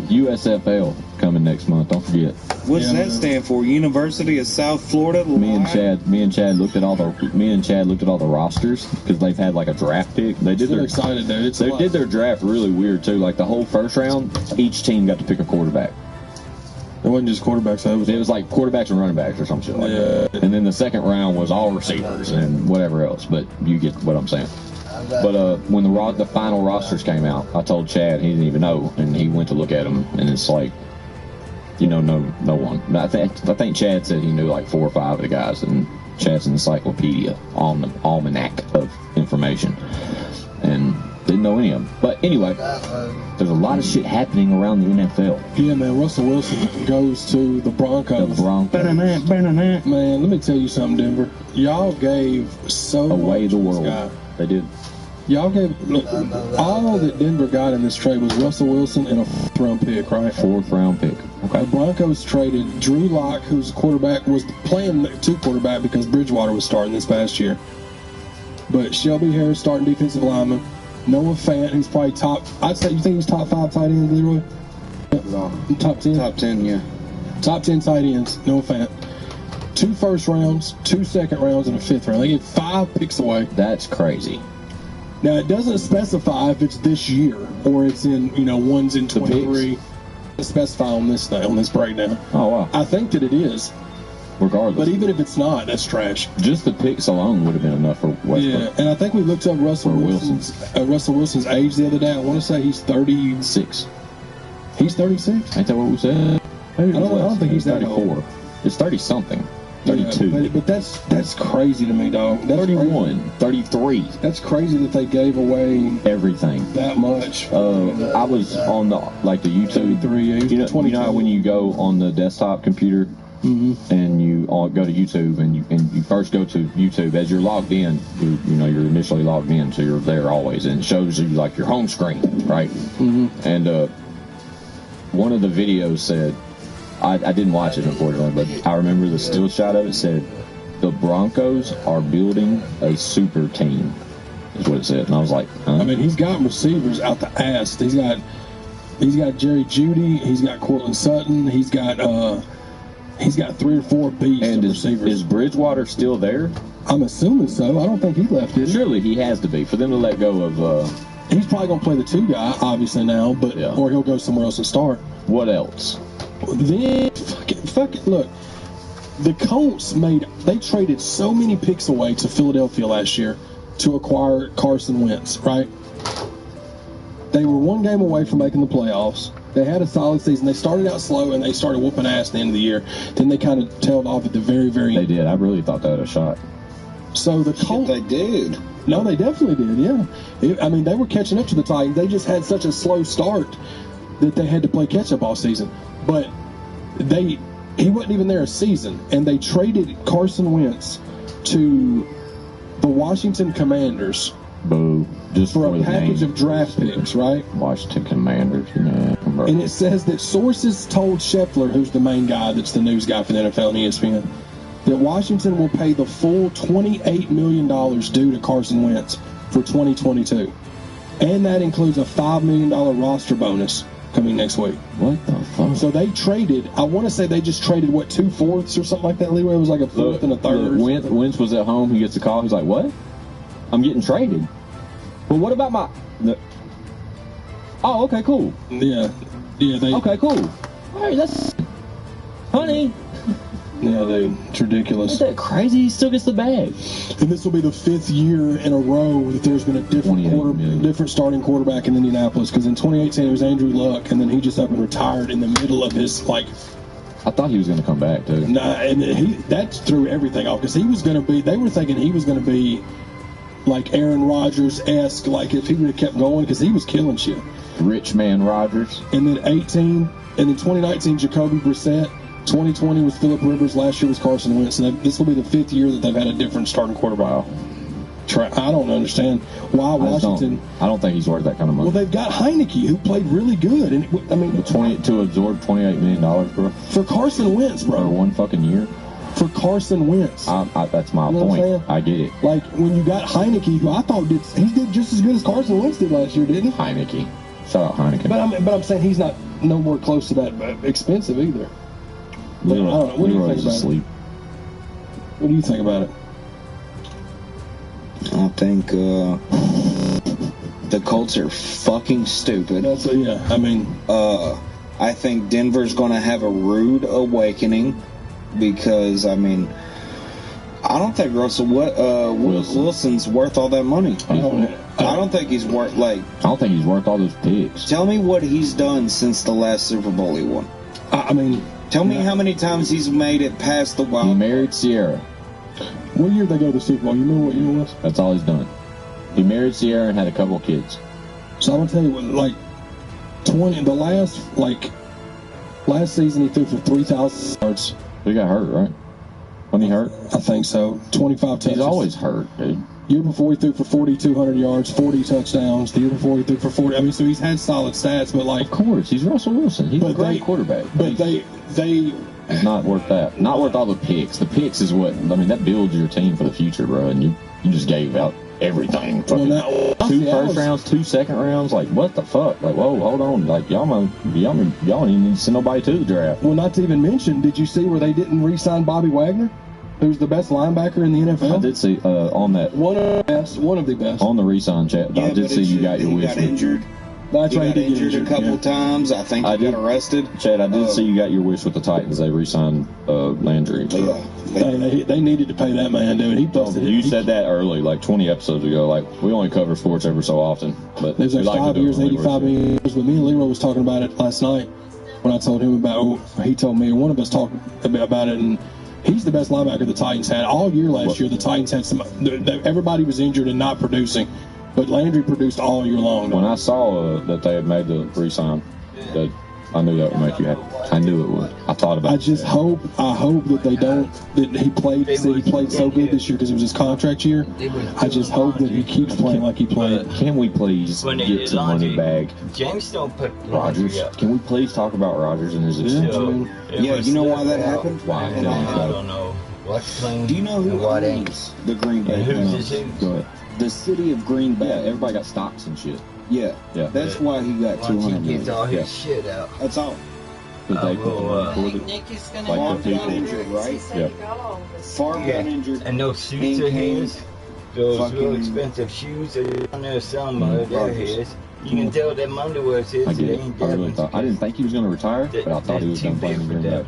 USFL coming next month. Don't forget. What's that stand for? University of South Florida. Me and Chad looked at all the rosters because they've had like a draft pick. They did their excited though. They did their draft really weird too. Like the whole first round, each team got to pick a quarterback. It wasn't just quarterbacks. It was like quarterbacks and running backs or some shit like that. And then the second round was all receivers and whatever else. But you get what I'm saying. But when the final rosters came out, I told Chad he didn't even know, and he went to look at them, and it's like, no one. I think Chad said he knew like 4 or 5 of the guys, and Chad's an encyclopedia, almanac of information, and didn't know any of them. But anyway, there's a lot of shit happening around the NFL. Yeah, man. Russell Wilson goes to the Broncos. Man, let me tell you something, Denver. Y'all gave so away the world. Guy. They did. Y'all gave all that Denver got in this trade was Russell Wilson and a 4th round pick, right? 4th round pick. Okay. The Broncos traded Drew Lock, who's quarterback, was playing 2 quarterback because Bridgewater was starting this past year. But Shelby Harris starting defensive lineman. Noah Fant, who's probably top. I'd say you think he's top 5 tight ends, Leroy? No. Top 10. Top 10, yeah. Top 10 tight ends. Noah Fant. 2 first rounds, 2 second rounds, and a 5th round. They gave 5 picks away. That's crazy. Now, it doesn't specify if it's this year or it's in, one's in 23. It specify on this breakdown. Oh, wow. I think that it is. Regardless. But even if it's not, that's trash. Just the picks alone would have been enough for Westbrook. Yeah, and I think we looked up Russell Wilson's age the other day. I want to say he's 36. He's 36? Ain't that what we said? I don't think he's 34. Old. It's 30-something. 32. Yeah, but that's crazy to me, dog. That's 31. Crazy. 33. That's crazy that they gave away everything that much. I was on the YouTube. 33. You know how when you go on the desktop computer and you go to YouTube and you first go to YouTube as you're logged in, you're initially logged in, so you're there always, and it shows you like your home screen, right? And one of the videos said, I didn't watch it, unfortunately, but I remember the still shot of it said, the Broncos are building a super team, is what it said. And I was like, huh? I mean, he's got receivers out the ass. He's got Jerry Jeudy. He's got Cortland Sutton. He's got 3 or 4 beasts of receivers. Is Bridgewater still there? I'm assuming so. I don't think he left, did he? Surely he has to be, for them to let go of... he's probably going to play the 2 guy, obviously, now, but or he'll go somewhere else and start. What else? Then, fuck it, look, the Colts they traded so many picks away to Philadelphia last year to acquire Carson Wentz, right? They were 1 game away from making the playoffs. They had a solid season. They started out slow, and they started whooping ass at the end of the year. Then they kind of tailed off at the very, very end. They did. I really thought they had a shot. So the Colts... They did. No, they definitely did, yeah. They were catching up to the Titans. They just had such a slow start that they had to play catch-up all season. But he wasn't even there a season, and they traded Carson Wentz to the Washington Commanders. Boo. Just for a package of draft picks, right? Washington Commanders. Nah. And it says that sources told Scheffler, who's the main guy that's the news guy for the NFL and ESPN, that Washington will pay the full $28 million due to Carson Wentz for 2022. And that includes a $5 million roster bonus coming next week. What the fuck? So they traded, I want to say they just traded, 2 fourths or something like that, Leroy? It was like a 4th and a 3rd. Wentz was at home, he gets a call, he's like, what? I'm getting traded. Well, what about my... Oh, okay, cool. Yeah, okay, cool. All right, that's... Honey. Yeah, it's ridiculous. Isn't that crazy? He still gets the bag. And this will be the 5th year in a row that there's been a different starting quarterback in Indianapolis. Because in 2018 it was Andrew Luck, and then he just up and retired in the middle of his I thought he was going to come back too. Nah, and that threw everything off because he was going to be. They were thinking he was going to be like Aaron Rodgers-esque, like if he would have kept going because he was killing shit. Rich man Rodgers. And then 2019 Jacoby Brissett. 2020 was Phillip Rivers. Last year was Carson Wentz. And this will be the 5th year that they've had a different starting quarterback. I don't understand why Washington. I don't think he's worth that kind of money. Well, they've got Heineke, who played really good, and to absorb $28 million, bro, for Carson Wentz, bro, for 1 fucking year. For Carson Wentz, that's my point. I get it. Like when you got Heineke, who I thought he did just as good as Carson Wentz did last year, didn't he? Heineke. Shout out Heineken. But I'm saying he's not nowhere close to that expensive either. But I don't know. What do you think about asleep. it? What do you think about it? I think the Colts are fucking stupid. I think Denver's going to have a rude awakening because, I don't think Russell Wilson's worth all that money. I don't think he's worth, I don't think he's worth all those picks. Tell me what he's done since the last Super Bowl he won. Tell me how many times he's made it past the wild. He married Sierra. What year did they go to the Super Bowl? You remember what year it was? That's all he's done. He married Sierra and had a couple of kids. So I'm gonna tell you what, last season he threw for 3,000 yards. He got hurt, right? When he hurt? I think so. 25 touches. He's always hurt, dude. Year before he threw for 4,200 yards, 40 touchdowns. The year before he threw for 40. So he's had solid stats, but of course, he's Russell Wilson. He's a great quarterback. But they. It's not worth that. Not worth all the picks. The picks is what that builds your team for the future, bro. And you just gave out everything. Fucking 2 first rounds, 2 second rounds. Like, what the fuck? Like, whoa, hold on. Like, y'all don't even need to send nobody to the draft. Well, not to even mention, did you see where they didn't re-sign Bobby Wagner, who's the best linebacker in the NFL? I did see on that one of the best on the re-sign chat. I did see you got your wish. Got injured. That's right. He got injured a couple times. I think he got arrested. Chad, I did see you got your wish with the Titans. They re-signed Landry. They needed to pay that man, dude. You said that early, like 20 episodes ago. Like, we only cover sports every so often. But there's like 5 years, 85 million. But me and Leroy was talking about it last night when I told him he told me, or one of us talked about it, and he's the best linebacker the Titans had. All year last year, the Titans had everybody was injured and not producing. But Landry produced all year long. When I saw that they had made the re-sign, that I knew that would make you happy. I knew it would. I thought about it. I hope that they don't. That he played so good this year because it was his contract year. I just hope that he keeps playing like he played. Can we please get some money back? James don't put Rodgers. Can we please talk about Rodgers and his extension? Yeah, you know why that happened? Why? I don't know. Do you know who owns the Green Bay? Go ahead. The city of Green Bay. Yeah, everybody got stocks and shit. Yeah. That's why he got 200 million. He gets all his shit out. That's all. Nick is gonna Favre got injured, right? Yeah. Favre got injured. And those suits of his, those real expensive shoes that are on there somewhere, they're his. You can tell them underwear's his. I get it. I didn't think he was going to retire, but I thought he was going to play in Green Bay.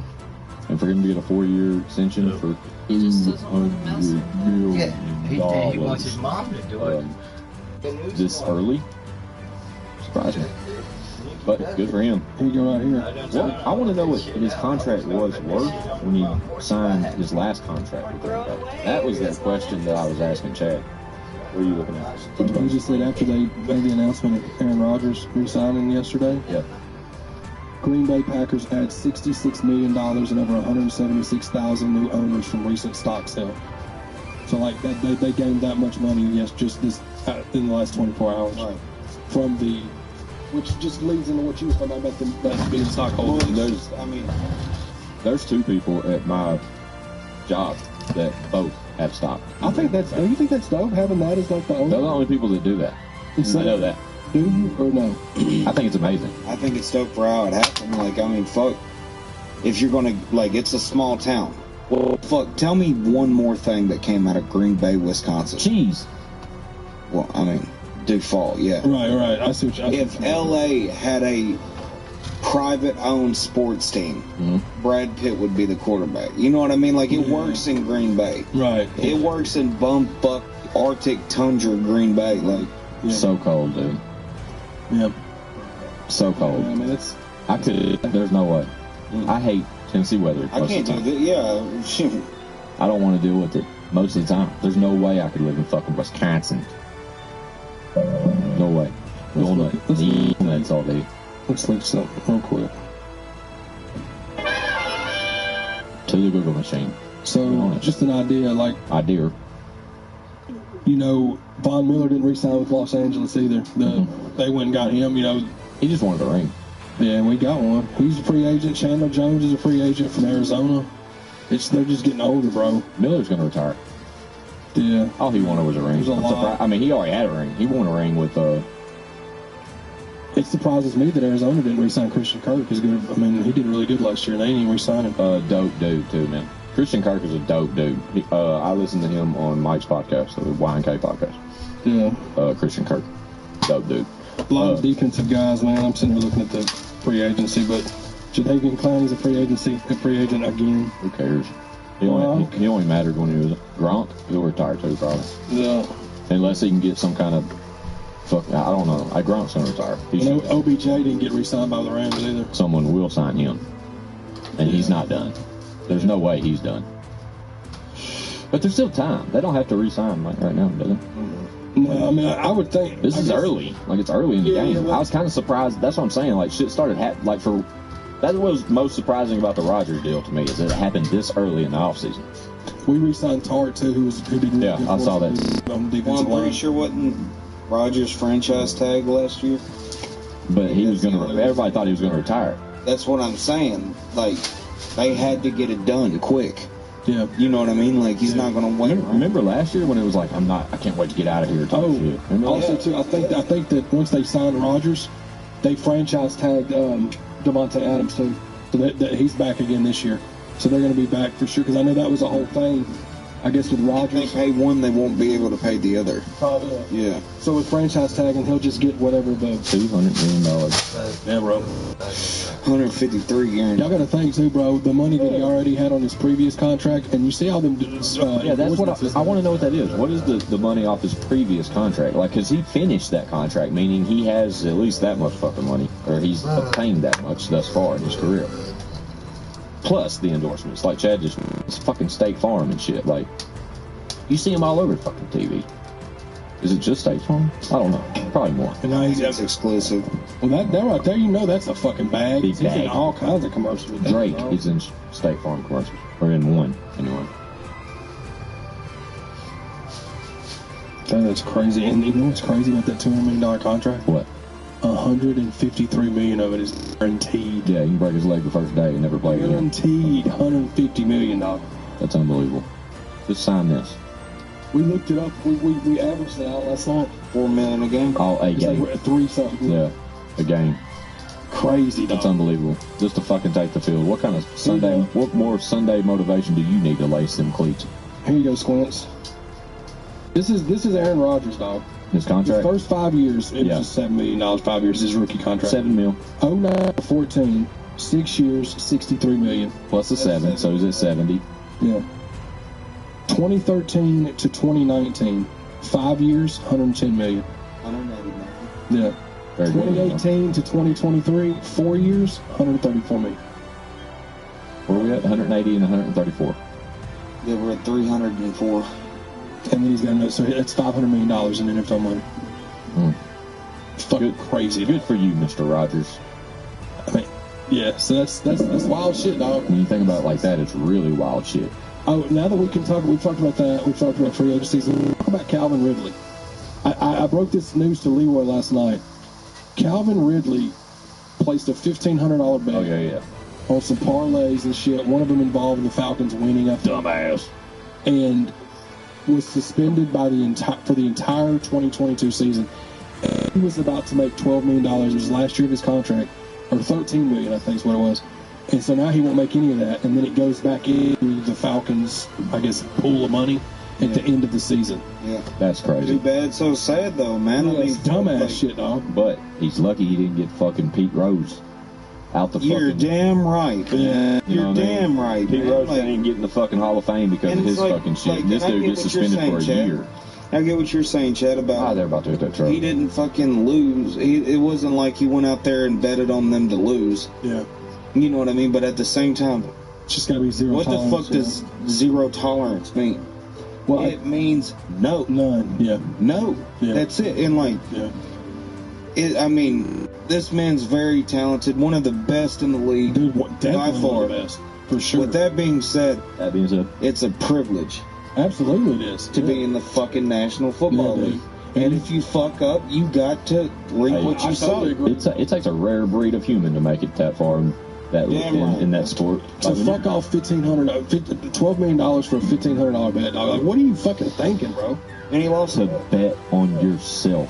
And for him to get a 4-year extension for $200 million. He wants his mom to do it. This early? Surprised me. But good for him. Here you go right here. Well, I want to know what his contract was worth when he signed his last contract with Green Bay. That was the question that I was asking Chad. What are you looking at? You just said after they made the announcement of Aaron Rodgers re-signing yesterday? Yeah. Green Bay Packers add $66 million and over 176,000 new owners from recent stock sale. So like that, they gained that much money, just this in the last 24 hours. Right. From the, which just leads into what you was talking about the being stockholders. There's 2 people at my job that both have stock. I think that's. Do you think that's dope having that as like the owner? They're the only people that do that. I know that. Do you or no? I think it's amazing. I think it's dope for how it happened. Fuck. If you're gonna it's a small town. Well, fuck. Tell me one more thing that came out of Green Bay, Wisconsin. Cheese. Well, default, yeah. Right. I see what you're If LA had a private-owned sports team, Brad Pitt would be the quarterback. You know what I mean? Like, it works in Green Bay. Right. It works in bumfuck Arctic tundra Green Bay. Like, so cold, dude. Yep. So cold. Yeah, there's no way. I hate Tennessee weather. I can't do that. Yeah. I don't want to deal with it most of the time. There's no way I could live in fucking Wisconsin. No way. That's all day. Let's look something real quick. To the Google machine. So, just an idea, Idea. Von Miller didn't re-sign with Los Angeles either. They went and got him, He just wanted a ring. Yeah, we got one. He's a free agent. Chandler Jones is a free agent from Arizona. They're just getting older, bro. Miller's going to retire. Yeah. All he wanted was a ring. He already had a ring. He won a ring with It surprises me that Arizona didn't re-sign Christian Kirk. As good, I mean, he did really good last year, and they didn't even re-sign him. Dope dude too, man. Christian Kirk is a dope dude. I listened to him on Mike's podcast, the Y&K podcast. Yeah. Christian Kirk, dope dude. A lot of defensive guys, man. I'm sitting here looking at the free agency, but Jadeveon Clowney's a free agent again. Who cares? He only mattered when he was Gronk. He'll retire too, probably. Yeah. Unless he can get some kind of fuck. I don't know. Gronk's gonna retire. OBJ didn't get re-signed by the Rams either. Someone will sign him, and he's not done. There's no way he's done. But there's still time. They don't have to re-sign like right now, do they? No, I mean, I would think this is early. Like it's early in the game. I was kind of surprised. That's what I'm saying. Like shit started that was most surprising about the Rodgers deal to me is that it happened this early in the offseason. We re-signed Tart too, who did really good. I saw that. On the defensive Well, I'm line. pretty sure wasn't Rodgers franchise tag last year. But he was gonna. Everybody thought he was gonna retire. That's what I'm saying. Like they had to get it done quick. Yeah. You know what I mean? Like he's not gonna wait. Remember last year when it was like I can't wait to get out of here. Oh, shit. Remember also that? too, I think that once they signed Rodgers, they franchise tagged Devontae Adams too. So that he's back again this year. So they're going to be back for sure. Because I know that was a whole thing. I guess with Rodgers, If they pay one, they won't be able to pay the other. Probably. Yeah. So with franchise tagging, he'll just get whatever the $200 million. Yeah, bro. 153 guaranteed. Y'all got to think too, bro. The money that he already had on his previous contract, and you see all them. Yeah, that's what I want to know what that is. What is the money off his previous contract? Like, because he finished that contract, meaning he has at least that much fucking money, or he's obtained that much thus far in his career. Plus the endorsements, like Chad just it's fucking State Farm and shit. Like, you see him all over fucking TV. Is it just State Farm? I don't know. Probably more. And now That's exclusive. Well, that right there, you know, that's a fucking bag. Big He's in bag. all kinds of commercials. With that, Drake bro. is in State Farm commercials, or in one anyway. That's crazy. And you know what's crazy about that $200 million contract? What? $153 million of it is guaranteed. Yeah, he can break his leg the first day and never play again. Guaranteed $150 million. That's unbelievable. Just sign this. We looked it up. We averaged it out last night. $4 million a game. All a It's game. like 3 something. Yeah, a game. Crazy, dog. That's unbelievable. Just to fucking take the field. What kind of Sunday? What more Sunday motivation do you need to lace them cleats? Here you go, Squints. This is Aaron Rodgers, dog. His contract. The first 5 years, it was $7 million. 5 years, his rookie contract. $7 million 09-14, 6 years, $63 million. plus a 7, so he's at 70. Yeah. 2013 to 2019, 5 years, $110 million. 180 million. Yeah. Very good. 2018 to 2023, 4 years, $134 million. Where are we at? 180 and 134. Yeah, we're at 304. And then he's got another, so that's $500 million in NFL money. Fucking crazy. Good for you, Mr. Rogers. I mean, yeah, so that's wild shit, dog. When you think about it like that, it's really wild shit. Oh, now that we've talked about that, we've talked about free agency, so let's talk about Calvin Ridley. I broke this news to Leroy last night. Calvin Ridley placed a $1,500 bet. Oh, yeah. On some parlays and shit. One of them involved the Falcons winning up. Dumbass. And was suspended by for the entire 2022 season. And he was about to make $12 million. It was last year of his contract, or $13 million, I think is what it was. And so now he won't make any of that, and then it goes back into the Falcons, I guess, pool of money at the end of the season. Yeah. That's crazy. Too bad. So sad though, man. Yeah, it's dumbass shit, dog. But he's lucky he didn't get fucking Pete Rose out the You're fucking... damn right. Yeah, you know You're what I mean? damn right. Pete man. Rose Like, didn't get in the fucking Hall of Fame because and of his it's like- fucking shit. like, And this I dude get gets what you're suspended for a saying, Chad. year. I get what you're saying, Chad, about they're about to hit that truck. he didn't fucking lose. It wasn't like he went out there and betted on them to lose. Yeah. You know what I mean? But at the same time, it's just got to be zero what tolerance. the fuck does zero tolerance mean? Well, it means no. None. Yeah. No. Yeah. That's it. And like, I mean, this man's very talented. One of the best in the league. Dude, by definitely far. one of the best. For sure. With that being said, it's a privilege. Absolutely it is. To be in the fucking National Football Yeah, League. And if you fuck up, you got to reap what you sow. It takes a rare breed of human to make it that far in that sport. So Like, fuck off $12 million for a $1,500 bet, dog. Like, what are you fucking thinking, bro? And he lost to bet on yourself.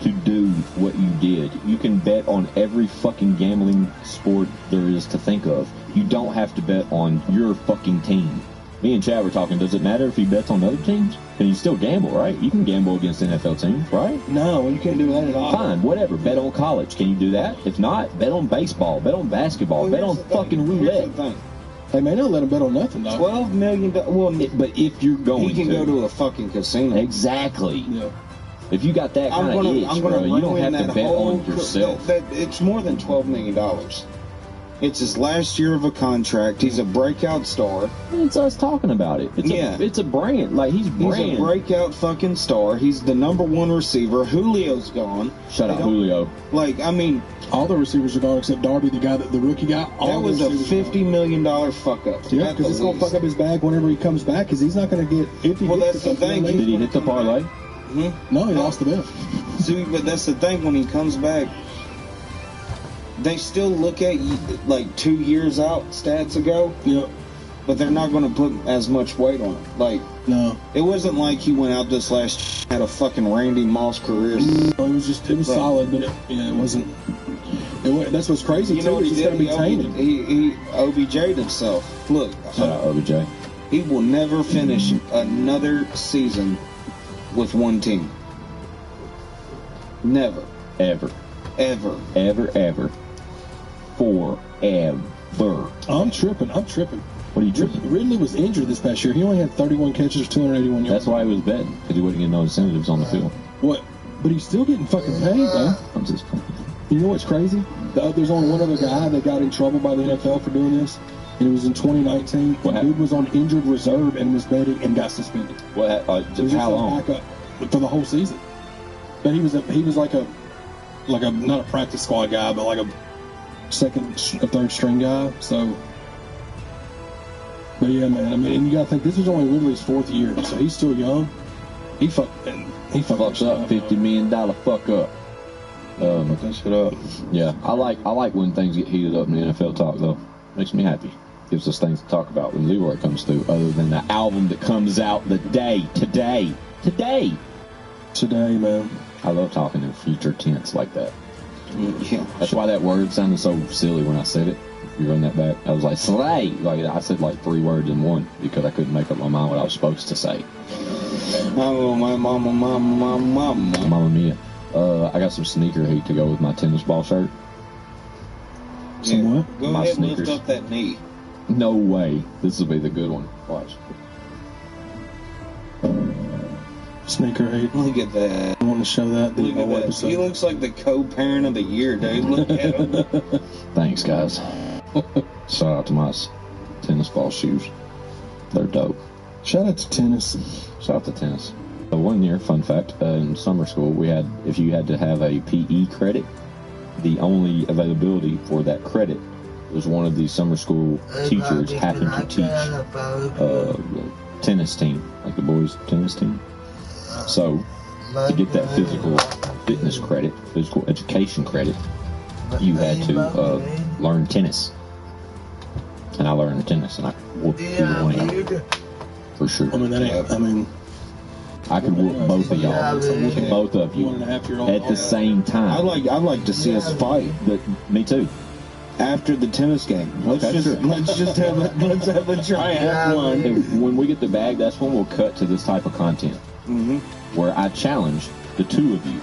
to do what you did. You can bet on every fucking gambling sport there is to think of. You don't have to bet on your fucking team. Me and Chad were talking, does it matter if he bets on other teams? Can you still gamble, right? You can gamble against NFL teams, right? No, you can't do that at all. Fine, whatever. Bet on college. Can you do that? If not, bet on baseball, bet on basketball, bet on fucking roulette. They may not let him bet on nothing, though. $12 million. Well, but if you're going, he can go to a fucking casino. Exactly. Yeah. If you got that kind of itch, bro, you don't have to bet on yourself. It's more than $12 million. It's his last year of a contract. He's a breakout star. It's us talking about it. It's a brand. Like, he's a breakout fucking star. He's the #1 receiver. Julio's gone. Shout out Julio. Like, I mean, all the receivers are gone except Darby, the rookie guy. That was a $50 million fuck up. Yeah, because it's going to fuck up his bag whenever he comes back, because he's not going to get... If he that's the thing. Did he hit the parlay? No, he lost the bet. See, but that's the thing. When he comes back, they still look at you like 2 years out stats ago. Yeah. But they're not going to put as much weight on it. Like, no, it wasn't like he went out this last had a fucking Randy Moss career. No, it was solid, but it wasn't. That's what's crazy. You know what he did? Be tainted. He OBJ'd himself. Look, shout out OBJ. He will never finish another season with one team. Never. Ever. Forever. I'm tripping. What are you tripping? Ridley was injured this past year. He only had 31 catches, 281 yards. That's why he was betting, because he wasn't getting no incentives on the field. What? But he's still getting fucking paid, though. I'm just playing. You know what's crazy? There's only one other guy that got in trouble by the NFL for doing this, and it was in 2019. The dude was on injured reserve and was betting and got suspended. What? How long? For the whole season. But he was like a not a practice squad guy, but like a third string guy. So, but yeah, man. I mean, and you gotta think this was only Ridley's 4th year, so he's still young. He fucked up. $50 million fuck up. Put that shit up. Yeah, I like when things get heated up in the NFL talk though. Makes me happy. Gives us things to talk about when Leroy comes through. Other than the album that comes out the day today, man. I love talking in future tense like that. Yeah. That's why that word sounded so silly when I said it. If you run that back, I was like, slay. Like, I said like 3 words in one because I couldn't make up my mind what I was supposed to say. Mamma mia. I got some sneaker heat to go with my tennis ball shirt. Some what? Go my ahead sneakers. And lift up that knee. No way. This will be the good one. Watch. Sneaker hate. Look at that. I want to show that. Look at that. Episode. He looks like the co-parent of the year, dude. Look at him. Thanks, guys. Shout out to my tennis ball shoes. They're dope. Shout out to tennis. Shout out to tennis. One year, fun fact, in summer school, if you had to have a PE credit, the only availability for that credit was one of the summer school teachers happened to teach tennis team, like the boys' tennis team. So, to get that physical fitness credit, physical education credit, you had to learn tennis. And I learned tennis, and I whooped either one of y'all. For sure. I could whoop both of y'all. Both of you. At the same time. I'd like to see us fight. Me too. After the tennis game. Let's just have a triathlon. When we get the bag, that's when we'll cut to this type of content. Mm-hmm. Where I challenge the 2 of you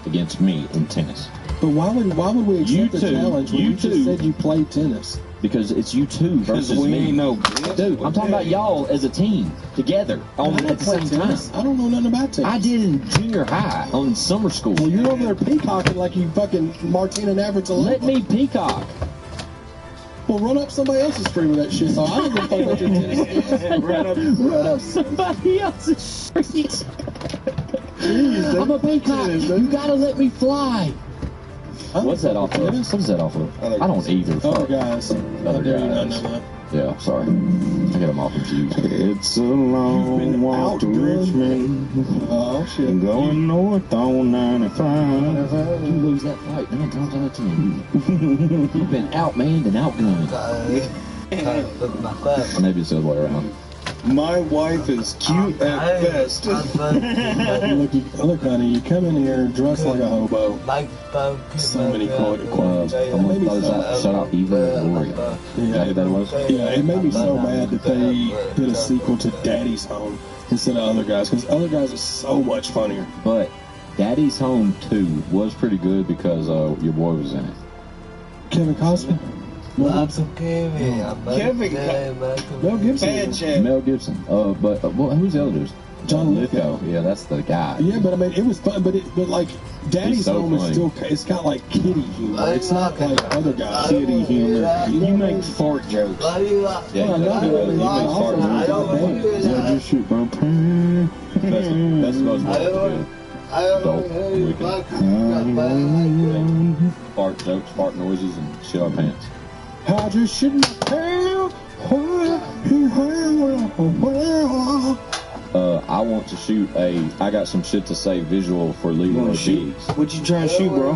against me in tennis. But why would we accept the challenge when you just said you played tennis? Because it's you 2 versus we me. Ain't no dude, I'm talking about y'all as a team together at the same time. I don't know nothing about tennis. I did in junior high on summer school. Well, you're over there peacocking like you fucking Martina Navratilova. Let me peacock. Well, run up somebody else's street with that shit. So I don't give a fuck about your tennis. Run up somebody else's street. I'm a peacock. You gotta let me fly. What's that off of? What's that off of? I don't either. Other guys. Other guys. Yeah, sorry. I get them all confused. It's a long walk to Richmond. Oh, shit. Going north on 95. You lose that fight, man. Don't tell that to me. You've been outmanned and outgunned. Maybe it's the other way around. My wife is cute at best. Look, honey, you come in here dressed like a hobo. So many quotes. I'm gonna close out. Shut up, Eva and Gloria. Yeah, that was. Yeah, it made me so mad that they did a sequel to Daddy's Home instead of Other Guys, because Other Guys is so much funnier. But Daddy's Home 2 was pretty good because your boy was in it. Kevin Costner? Mel Gibson. Mel Gibson. But who's the other dude? John Lithgow. Yeah, that's the guy. Yeah, but I mean, it was fun. But like, Daddy's so Home funny. is still. It's got like kitty humor. It's not like Other Guys. Kitty humor. You make fart jokes. Yeah, you make fart jokes. Yeah, just shoot, bro. That's supposed to be good. Adult weekend. Fart jokes, fart noises, and shit our pants. I just shouldn't tell. I want to shoot I got some shit to say visual for Leroy Biggs. What you trying to shoot, bro?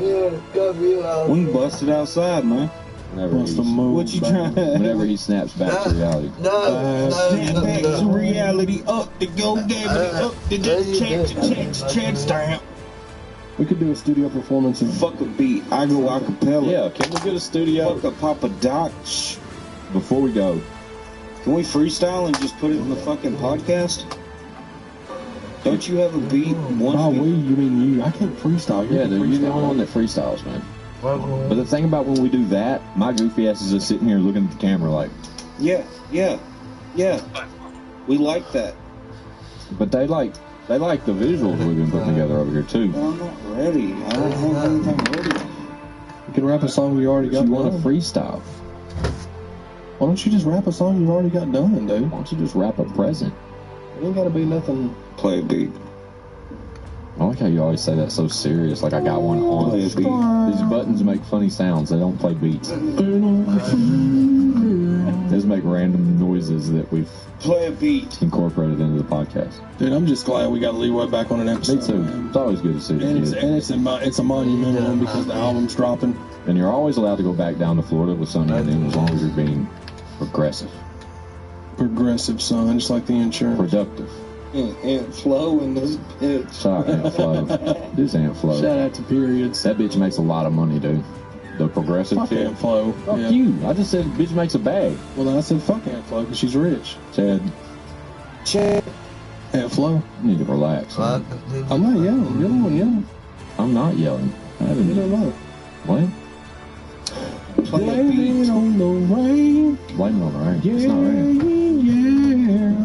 We can bust it outside, man. What you trying? Whenever he snaps back to reality. Snap back to reality. Up to go, David. Up to check stamp. We could do a studio performance and fuck a beat. I go acapella. Yeah, can we get a studio? Fuck a Papa Doc. Before we go, can we freestyle and just put it in the fucking podcast? Don't you have a beat? You mean you? I can't freestyle. You're the only one that freestyles, man. But the thing about when we do that, my goofy ass is just sitting here looking at the camera like, yeah. We like that. But they like the visuals we've been putting together over here too. I'm not ready. I don't have anything ready. You can rap a song you already got. You want to freestyle? Why don't you just rap a song you already got done, dude? Why don't you just rap a present? It ain't gotta be nothing. Play a beat. I like how you always say that so serious, like I got one on. Play a beat. These buttons make funny sounds. They don't play beats. These make random noises that we've play a beat incorporated into the podcast. Dude, I'm just glad we got Leroy back on an episode. Me too. It's always good to see you. And it's a monumental one because the album's dropping. And you're always allowed to go back down to Florida with Sonny and them as long as you're being progressive. Progressive, son, just like the insurance. Productive. Aunt Flo in this bitch. Shout out Aunt Flo. This Aunt Flo. Shout out to Periods. That bitch makes a lot of money, dude. The progressive fuck chick. Aunt Flo. Fuck you. I just said bitch makes a bag. Well, then I said fuck Aunt Flo because she's rich. Chad. Aunt Flo. You need to relax. I'm not yelling. You're the one yelling. I'm not yelling. I haven't. You don't know. What? Blame it on the rain. Blame it on the rain. It's not raining.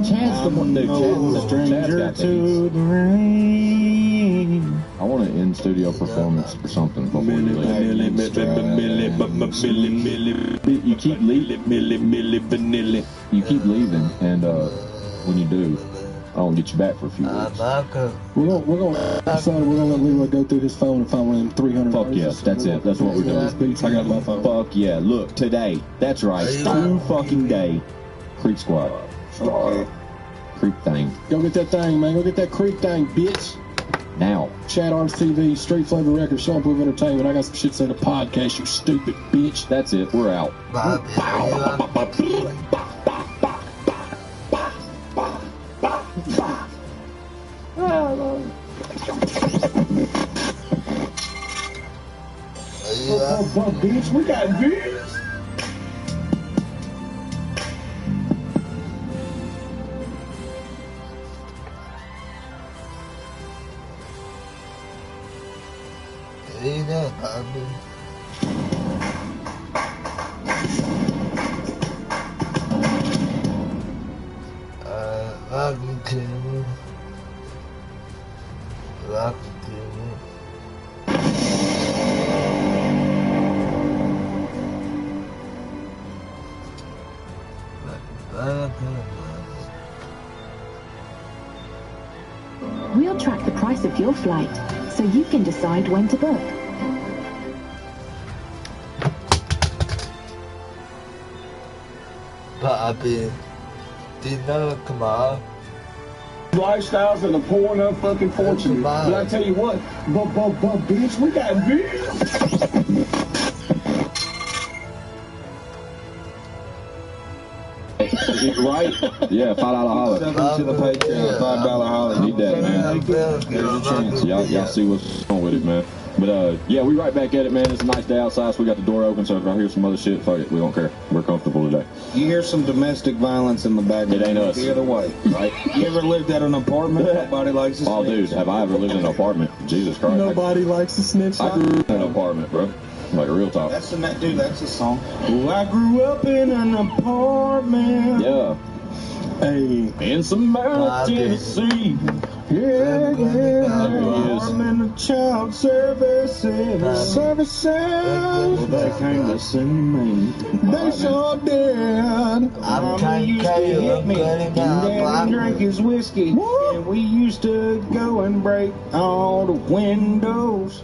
Chad's the one, dude. Stranger to the rain. I want an in-studio performance or something before you leave. You keep leaving. You keep leaving, and when you do, I don't get you back for a few weeks. We're gonna let Leroy go through his phone and find one of them 300. Fuck yeah, that's it. That's what we're doing. Beats I got my phone. Fuck yeah. Look, today. That's right. 2 fucking day. Creek Squad. Okay. Creek thing. Go get that thing, man. Go get that Creek thing, bitch. Now. Chad Arms TV, Street Flavor Records, Show Proof Entertainment. I got some shit to say to podcast, you stupid bitch. That's it. We're out. Bitch, we got views. We'll track the price of your flight so you can decide when to book. Papi, dinner, come on. Lifestyles and a pouring up fucking fortune. But I tell you what, bitch, we got views. Right? Yeah, $5 holler. Step into the Patreon, $5 holler. Need that, man. There's your chance. Y'all see what's wrong with it, man. But yeah, we right back at it, man. It's a nice day outside, so we got the door open. So if I hear some other shit, fuck it, we don't care. We're comfortable today. You hear some domestic violence in the background. It ain't us. The other way, right? You ever lived at an apartment? Nobody likes to Oh, dude, have I ever lived in an apartment? Jesus Christ. Nobody likes to snitch. I grew up in an apartment, bro. Like real talk. That's a song. Oh, I grew up in an apartment. Yeah. Hey. In Samara, Tennessee. Yeah. Apartment of child services. Services. Well, they came to see me. They sure did. Mama used to hit me, and Daddy drank his whiskey, and we used to go and break all the windows.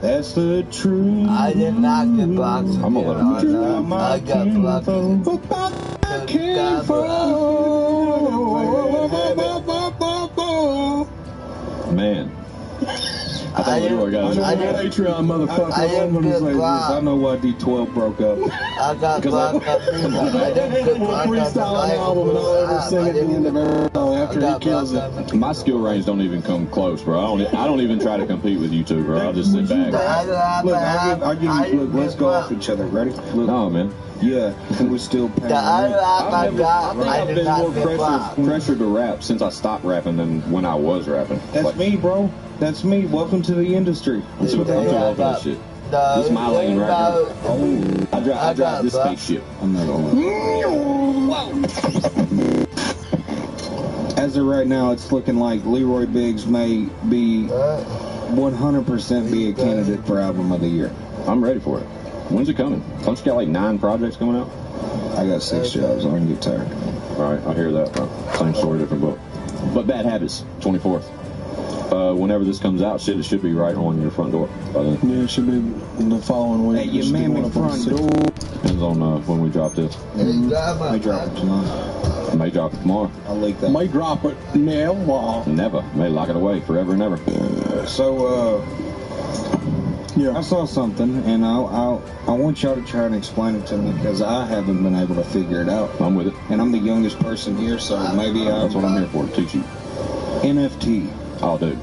That's the truth. I did not get boxed. I'm gonna let him I got blocked. Man. I thought Leroy got Patreon, motherfucker. I'm gonna say this. I know why D12 broke up. I got blocked. I didn't get blocked. Freestyle an album and I'll ever sing at the end of every song after he kills it. My skill range don't even come close, bro. I don't even try to compete with you two, bro. I'll just sit back. Look, look, let's go off each other. Ready? Look. No, man. Yeah, and we're still paying. I think I've been more pressured to rap since I stopped rapping than when I was rapping. That's me, bro. That's me. Welcome to the industry. I'm too old for that shit. This is my lane right here. Oh, I drive this spaceship. I'm not on. As of right now, it's looking like Leroy Biggs may be 100% be a candidate for Album of the Year. I'm ready for it. When's it coming? Don't you got like 9 projects coming out? I got 6 jobs. I'm gonna get tired. All right, I hear that, bro. Same story, different book. But Bad Habits, 24th. Whenever this comes out, it should be right on your front door by then. Yeah, it should be the following week. Hey, your mammy front door. Depends on when we drop this. May drop it tonight. May drop it tomorrow. I'll leak that. May drop it now. Never. May lock it away forever and ever. So, yeah. I saw something, and I want y'all to try and explain it to me because I haven't been able to figure it out. I'm with it. And I'm the youngest person here, so maybe that's what I'm here for, to teach you. NFT. Oh, dude.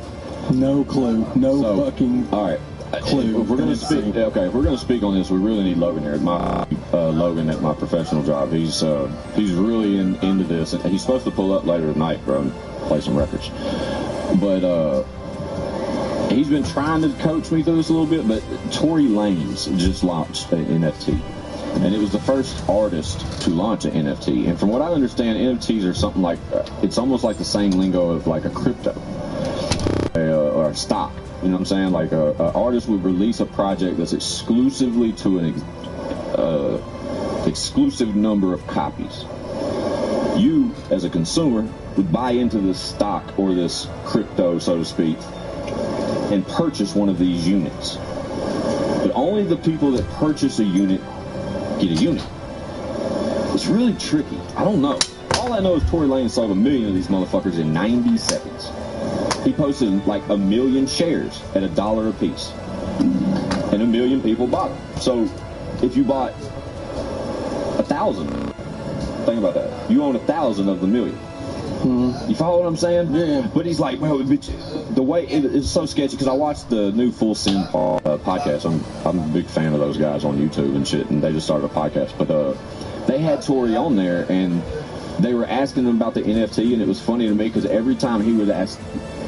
No clue. No fucking all right. clue. If we're gonna speak, if we're gonna speak on this, we really need Logan here. My Logan at my professional job. He's really into this, and he's supposed to pull up later tonight, bro, and play some records. But he's been trying to coach me through this a little bit. But Tory Lanez just launched an NFT. And it was the first artist to launch an NFT. And from what I understand, NFTs are something like, it's almost like the same lingo of like a crypto or a stock. You know what I'm saying? Like an artist would release a project that's exclusively to an exclusive number of copies. You, as a consumer, would buy into this stock or this crypto, so to speak, and purchase one of these units. But only the people that purchase a unit get a unit. It's really tricky. I don't know. All I know is Tory Lanez sold 1 million of these motherfuckers in 90 seconds. He posted like 1 million shares at $1 a piece. And 1 million people bought them. So if you bought 1,000, think about that. You own 1,000 of the million. You follow what I'm saying? Yeah. But he's like, well, the way it's so sketchy because I watched the new Full Send podcast. I'm a big fan of those guys on YouTube and shit, and they just started a podcast. But they had Tory on there, and they were asking him about the NFT, and it was funny to me because every time he would ask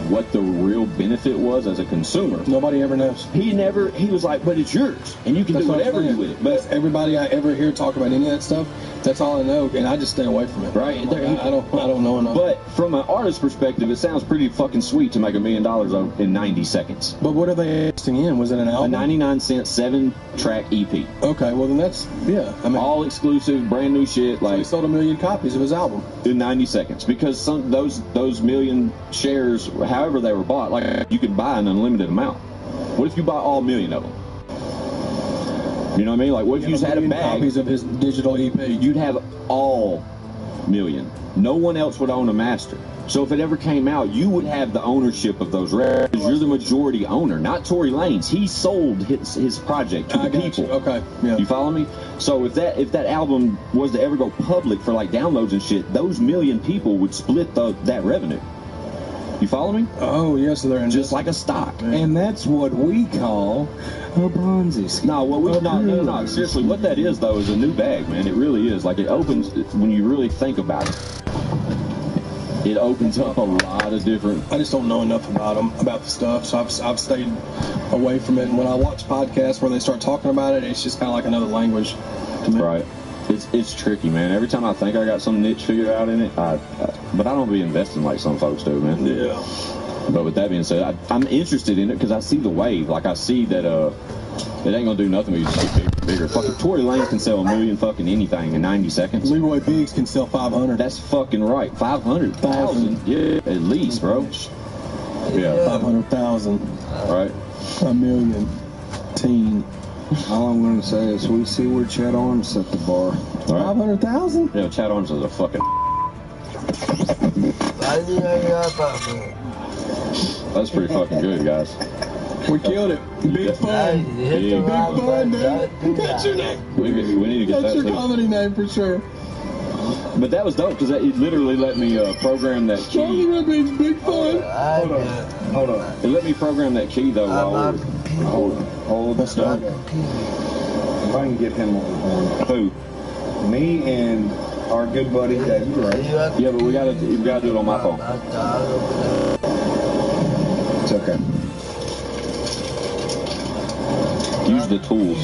what the real benefit was as a consumer, nobody ever knows. He was like, but it's yours, and you can do whatever you with it. But everybody I ever hear talk about any of that stuff, that's all I know, and I just stay away from it. Right? I don't know enough. But from an artist perspective, it sounds pretty fucking sweet to make $1 million in 90 seconds. But what are they investing in? Was it an album? A 99-cent 7-track EP. Okay, well then that's I mean, all exclusive, brand new shit. Like he sold 1 million copies of his album in 90 seconds because those million shares, however they were bought, like you could buy an unlimited amount. What if you buy all 1 million of them? You know what I mean? Like, what if you just had a bag copies of his digital EP? You'd have all 1 million. No one else would own a master. So if it ever came out, you would have the ownership of those records. You're the majority owner, not Tory Lanez. He sold his project to the people. Okay, yeah. You follow me? So if that album was to ever go public for like downloads and shit, those million people would split that revenue. You follow me? Oh, yeah, so they're in just like a stock. And that's what we call a Ponzi scheme. No, seriously, what that is, though, is a new bag, man. It really is. Like, it opens, when you really think about it, it opens up a lot of different... I just don't know enough about them, about the stuff, so I've stayed away from it. And when I watch podcasts where they start talking about it, it's just kind of like another language to me. Right. It's tricky, man. Every time I think I got some niche figured out in it, but I don't be investing like some folks do, man. Yeah. But with that being said, I'm interested in it because I see the wave. Like, I see that it ain't gonna do nothing but you just get bigger. Fucking Tory Lanez can sell 1 million fucking anything in 90 seconds. Leroy Biggs can sell 500. That's fucking right. 500,000. Yeah, at least, bro. Yeah. 500,000. Right. 1 million. Teen. All I'm going to say is we see where Chad Arms set the bar. Right. 500,000? Yeah, Chad Arms is a fucking... That's pretty fucking good, guys. We killed it. Big fun. Big fun, dude. That's your name. We need to get That's that your comedy name for sure. But that was dope because it literally let me program that key. That means big fun. Hold on. It let me program that key though while hold the stuff. If I can get him on. Who? Me and our good buddy Dave Gray. Yeah, but we gotta do it on my phone. It's okay. Use the tools.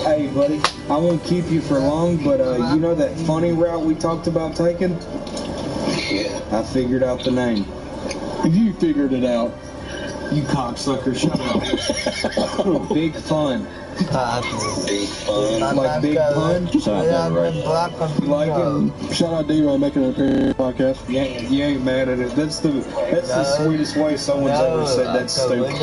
Hey, buddy, I won't keep you for long, but you know that funny route we talked about taking? Yeah. I figured out the name. You figured it out. You cocksucker, shut up. Big Fun. Big Fun. Like Big Pun? Shout out to Ray. You like it? Shout out D-Ray making an appearance on the podcast. Yeah, you ain't mad at it. That's the sweetest way someone's ever said that's stupid.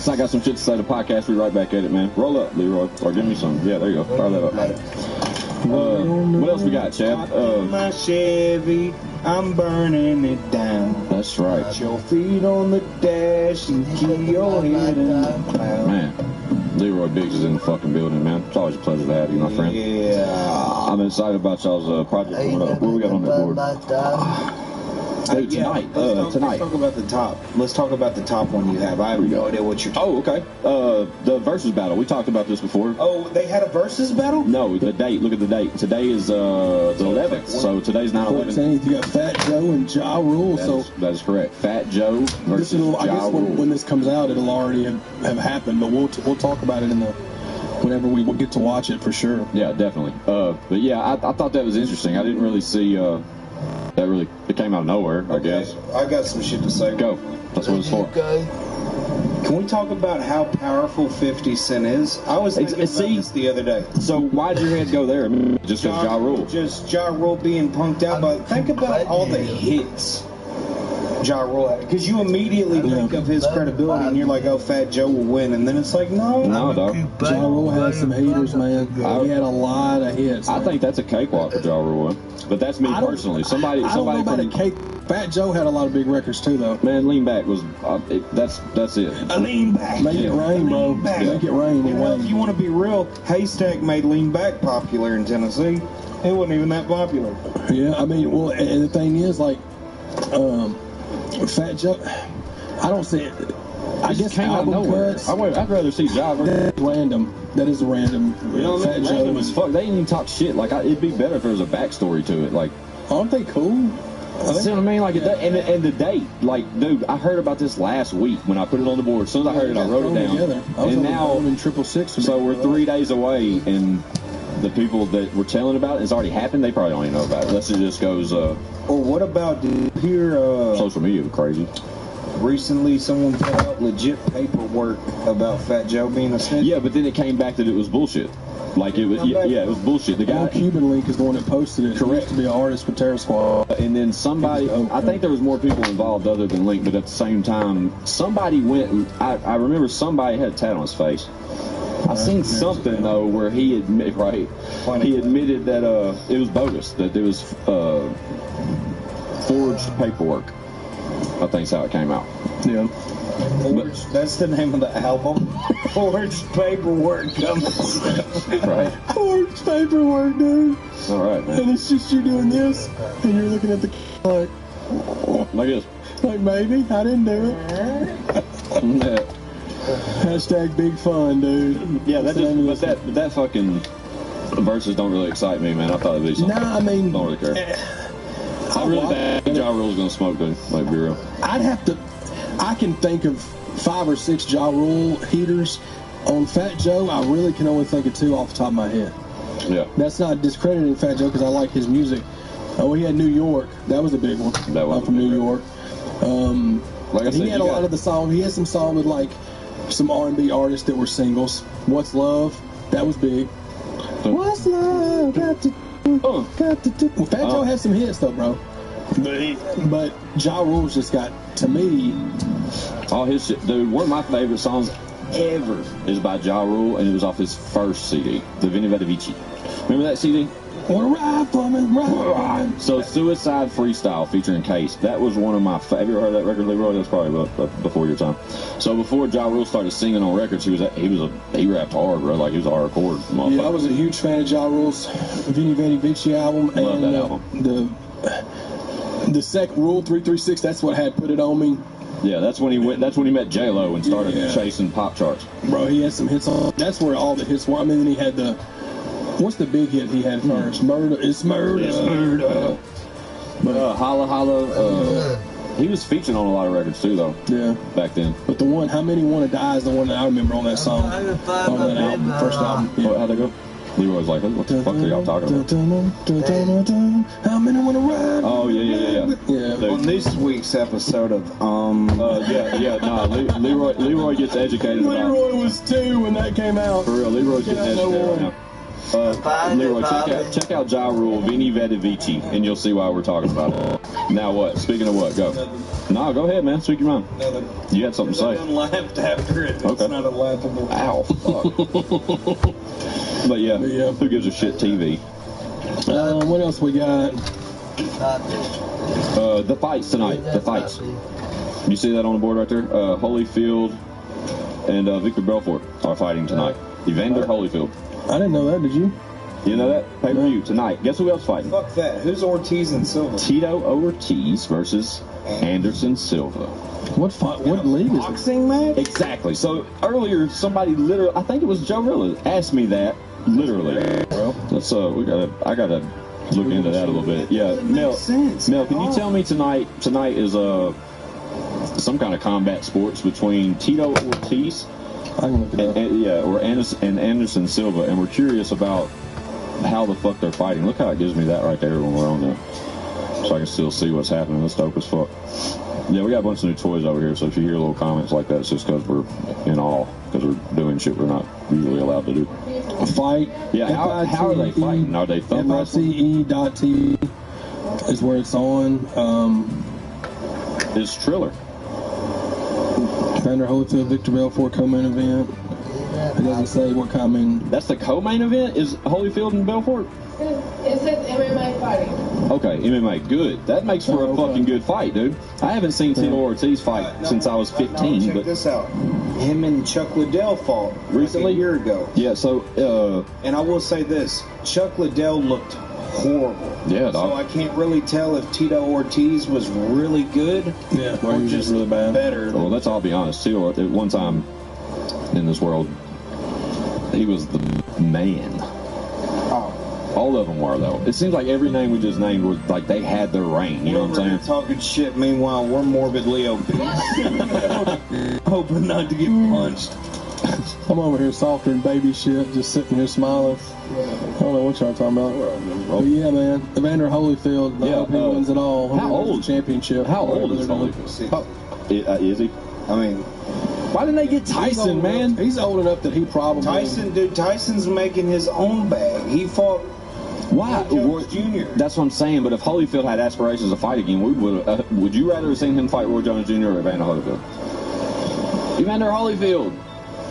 So I got some shit to say to the podcast. We right back at it, man. Roll up, Leroy, or give me some. Yeah, there you go. Fire that up. What else we got, Chad? My Chevy, I'm burning it down. That's right. Put your feet on the dash and keep your head in the cloud. Man, Leroy Biggs is in the fucking building, man. It's always a pleasure to have you, my friend. Yeah. I'm excited about y'all's project coming up. What we got on that board? Hey, tonight. Let's talk about the top. Let's talk about the top one you have. I have no idea what you're talking about. Oh, okay. The versus battle. We talked about this before. Oh, they had a versus battle? No, the date. Look at the date. Today is the 11th. So today's 9/11. 14th. You got Fat Joe and Ja Rule. That is correct. Fat Joe versus Ja Rule. I guess when this comes out, it'll already have happened. But we'll talk about it whenever we get to watch it for sure. Yeah, definitely. But yeah, I thought that was interesting. I didn't really see. It came out of nowhere, I guess. I got some shit to say. Go. That's what it's for. Can we talk about how powerful 50 Cent is? I was thinking about this the other day. So why'd your head go there? Just because Ja Rule? Just Ja Rule being punked out. But think about all the hits Ja Rule had. Because you immediately think of his credibility and you're like, oh, Fat Joe will win. And then it's like, no, dog. Ja Rule had some haters, man. He had a lot of hits. I think that's a cakewalk for Ja Rule. But that's me personally. Somebody know about a cake. Fat Joe had a lot of big records too, though. Man, Lean Back was that's it. Lean Back. Make it rain, bro. Make it rain. Well, if you want to be real, Haystack made Lean Back popular in Tennessee. It wasn't even that popular. Yeah, I mean, well, and the thing is, like, Fat Joe, I don't see it. I guess came out of nowhere. I'd rather see Ja versus random. That is a random. You know what I mean? Random as fuck. They didn't even talk shit. Like, it'd be better if there was a backstory to it. Like, aren't they cool? See what I mean? Like, and the date. Like, dude, I heard about this last week when I put it on the board. As soon as I heard it, I wrote it down. And now, in 666. So we're 3 days away, and the people that were telling about it, it's already happened. They probably don't even know about it. Unless it just goes. Or what about here? Social media was crazy. Recently, someone put out legit paperwork about Fat Joe being a snitch. Yeah, but then it came back that it was bullshit. Like it was, it was bullshit. The guy, Cuban Link is the one that posted it. Correct. He used to be an artist with Terror Squad. And then somebody, I think there was more people involved other than Link, but at the same time, somebody went. I remember somebody had a tat on his face, I seen something though where he admitted that it was bogus, that it was forged paperwork. I think's how it came out. Yeah. Forged, that's the name of the album. Forged paperwork coming. Right. Forged paperwork, dude. All right, man. And it's just you doing this, and you're looking at the like this. Like, maybe I didn't do it. Hashtag big fun, dude. Yeah, that fucking verses don't really excite me, man. I thought it'd be something. Nah, I mean, don't really care. I really think Ja Rule's gonna smoke, dude. Like, be real. I can think of 5 or 6 Ja Rule heaters. On Fat Joe, I really can only think of 2 off the top of my head. Yeah. That's not discrediting Fat Joe because I like his music. Oh, he had New York. That was a big one. That was from New York. Like I said, he had a lot of the songs. He had some songs with like some R&B artists that were singles. What's Love? That was big. What's Love? Got to do. Well, Fat Joe had some hits though, bro. But Ja Rule's just got, to me, all his shit, dude. One of my favorite songs ever is by Ja Rule, and it was off his first CD, the Veni Vidi Vici. Remember that CD? So Suicide Freestyle featuring Case. That was one of my have you ever heard that record, Leroy? That's probably before your time. So before Ja Rule started singing on records, he rapped hard, bro. Like he was a hardcore motherfucker. Yeah, I was a huge fan of Ja Rule's Veni Vidi Vici album. Love that album. The second Rule 336. That's what had Put It On Me. Yeah, that's when he met J-Lo and started chasing pop charts. Bro, he had some hits on. That's where all the hits were. I mean, then he had what's the big hit he had first? Murder. It's Murder. It's Murder. Holla Holla. He was featured on a lot of records too, though. Yeah. Back then. But the one, How Many Wanna Die is the one that I remember on that song. On that album, first album. Yeah. How'd that go? Leroy's like, what the fuck are y'all talking about? How many wanna ride? Oh, yeah. On this week's episode of Leroy gets educated. Leroy was 2 when that came out. For real, Leroy's getting educated right now. Leroy, check out Ja Rule, Veni Vidi Vici, and you'll see why we're talking about it. Now what? Speaking of what? Go. No, go ahead, man. Speak your mind. You had something to say. I laughed after it. It's Okay. not a laughable. Ow, fuck. But yeah, who gives a shit TV? What else we got? The fights tonight. The fights. You see that on the board right there? Holyfield and Victor Belfort are fighting tonight. Evander Holyfield. I didn't know that, did you? You know that? Pay-per-view tonight. Guess who else fighting? Fuck that. Who's Ortiz and Silva? Tito Ortiz versus Anderson Silva. What league is it? Boxing match? Exactly. So earlier, somebody literally, I think it was Joe Rilla, asked me that literally. Let's I gotta look into that a little bit. Yeah, Mel, can you tell me tonight is some kind of combat sports between Tito Ortiz or Anderson Silva, and we're curious about how the fuck they're fighting. Look how it gives me that right there when we're on there, so I can still see what's happening. That's dope as fuck. Yeah, we got a bunch of new toys over here, so if you hear little comments like that, it's just because we're in awe, because we're doing shit we're not usually allowed to do. A fight? Yeah, how are they fighting? Are they thumb wrestling? FICE.TV is where it's on. It's Triller. Evander Holyfield, Victor Belfort co-main event. It doesn't say what kind. That's the co-main event? Is Holyfield and Belfort? It says MMA fighting. Okay, MMA, good. That makes for a fucking good fight, dude. I haven't seen Tito Ortiz fight since I was 15. Check this out. Him and Chuck Liddell fought recently, like a year ago. Yeah, so and I will say this: Chuck Liddell looked horrible. Yeah, dog. So I can't really tell if Tito Ortiz was really good, or just really bad. Better. Well, let's all be honest. Tito, at one time in this world, he was the man. All of them were, though. It seems like every name we just named was like they had their reign. You know what I'm saying? Talking shit. Meanwhile, we're morbidly obese, hoping not to get punched. I'm over here softer than baby shit, just sitting here smiling. I don't know what y'all talking about. But yeah, man, Evander Holyfield. I hope he wins it all. How old? Championship. How old is Holyfield? Is he? I mean, why didn't they get Tyson, man? He's old enough that he probably. Tyson's making his own bag. He fought. Why? Roy Jr. That's what I'm saying. But if Holyfield had aspirations to fight again, would you rather have seen him fight Roy Jones Jr. or Evander Holyfield? Evander Holyfield.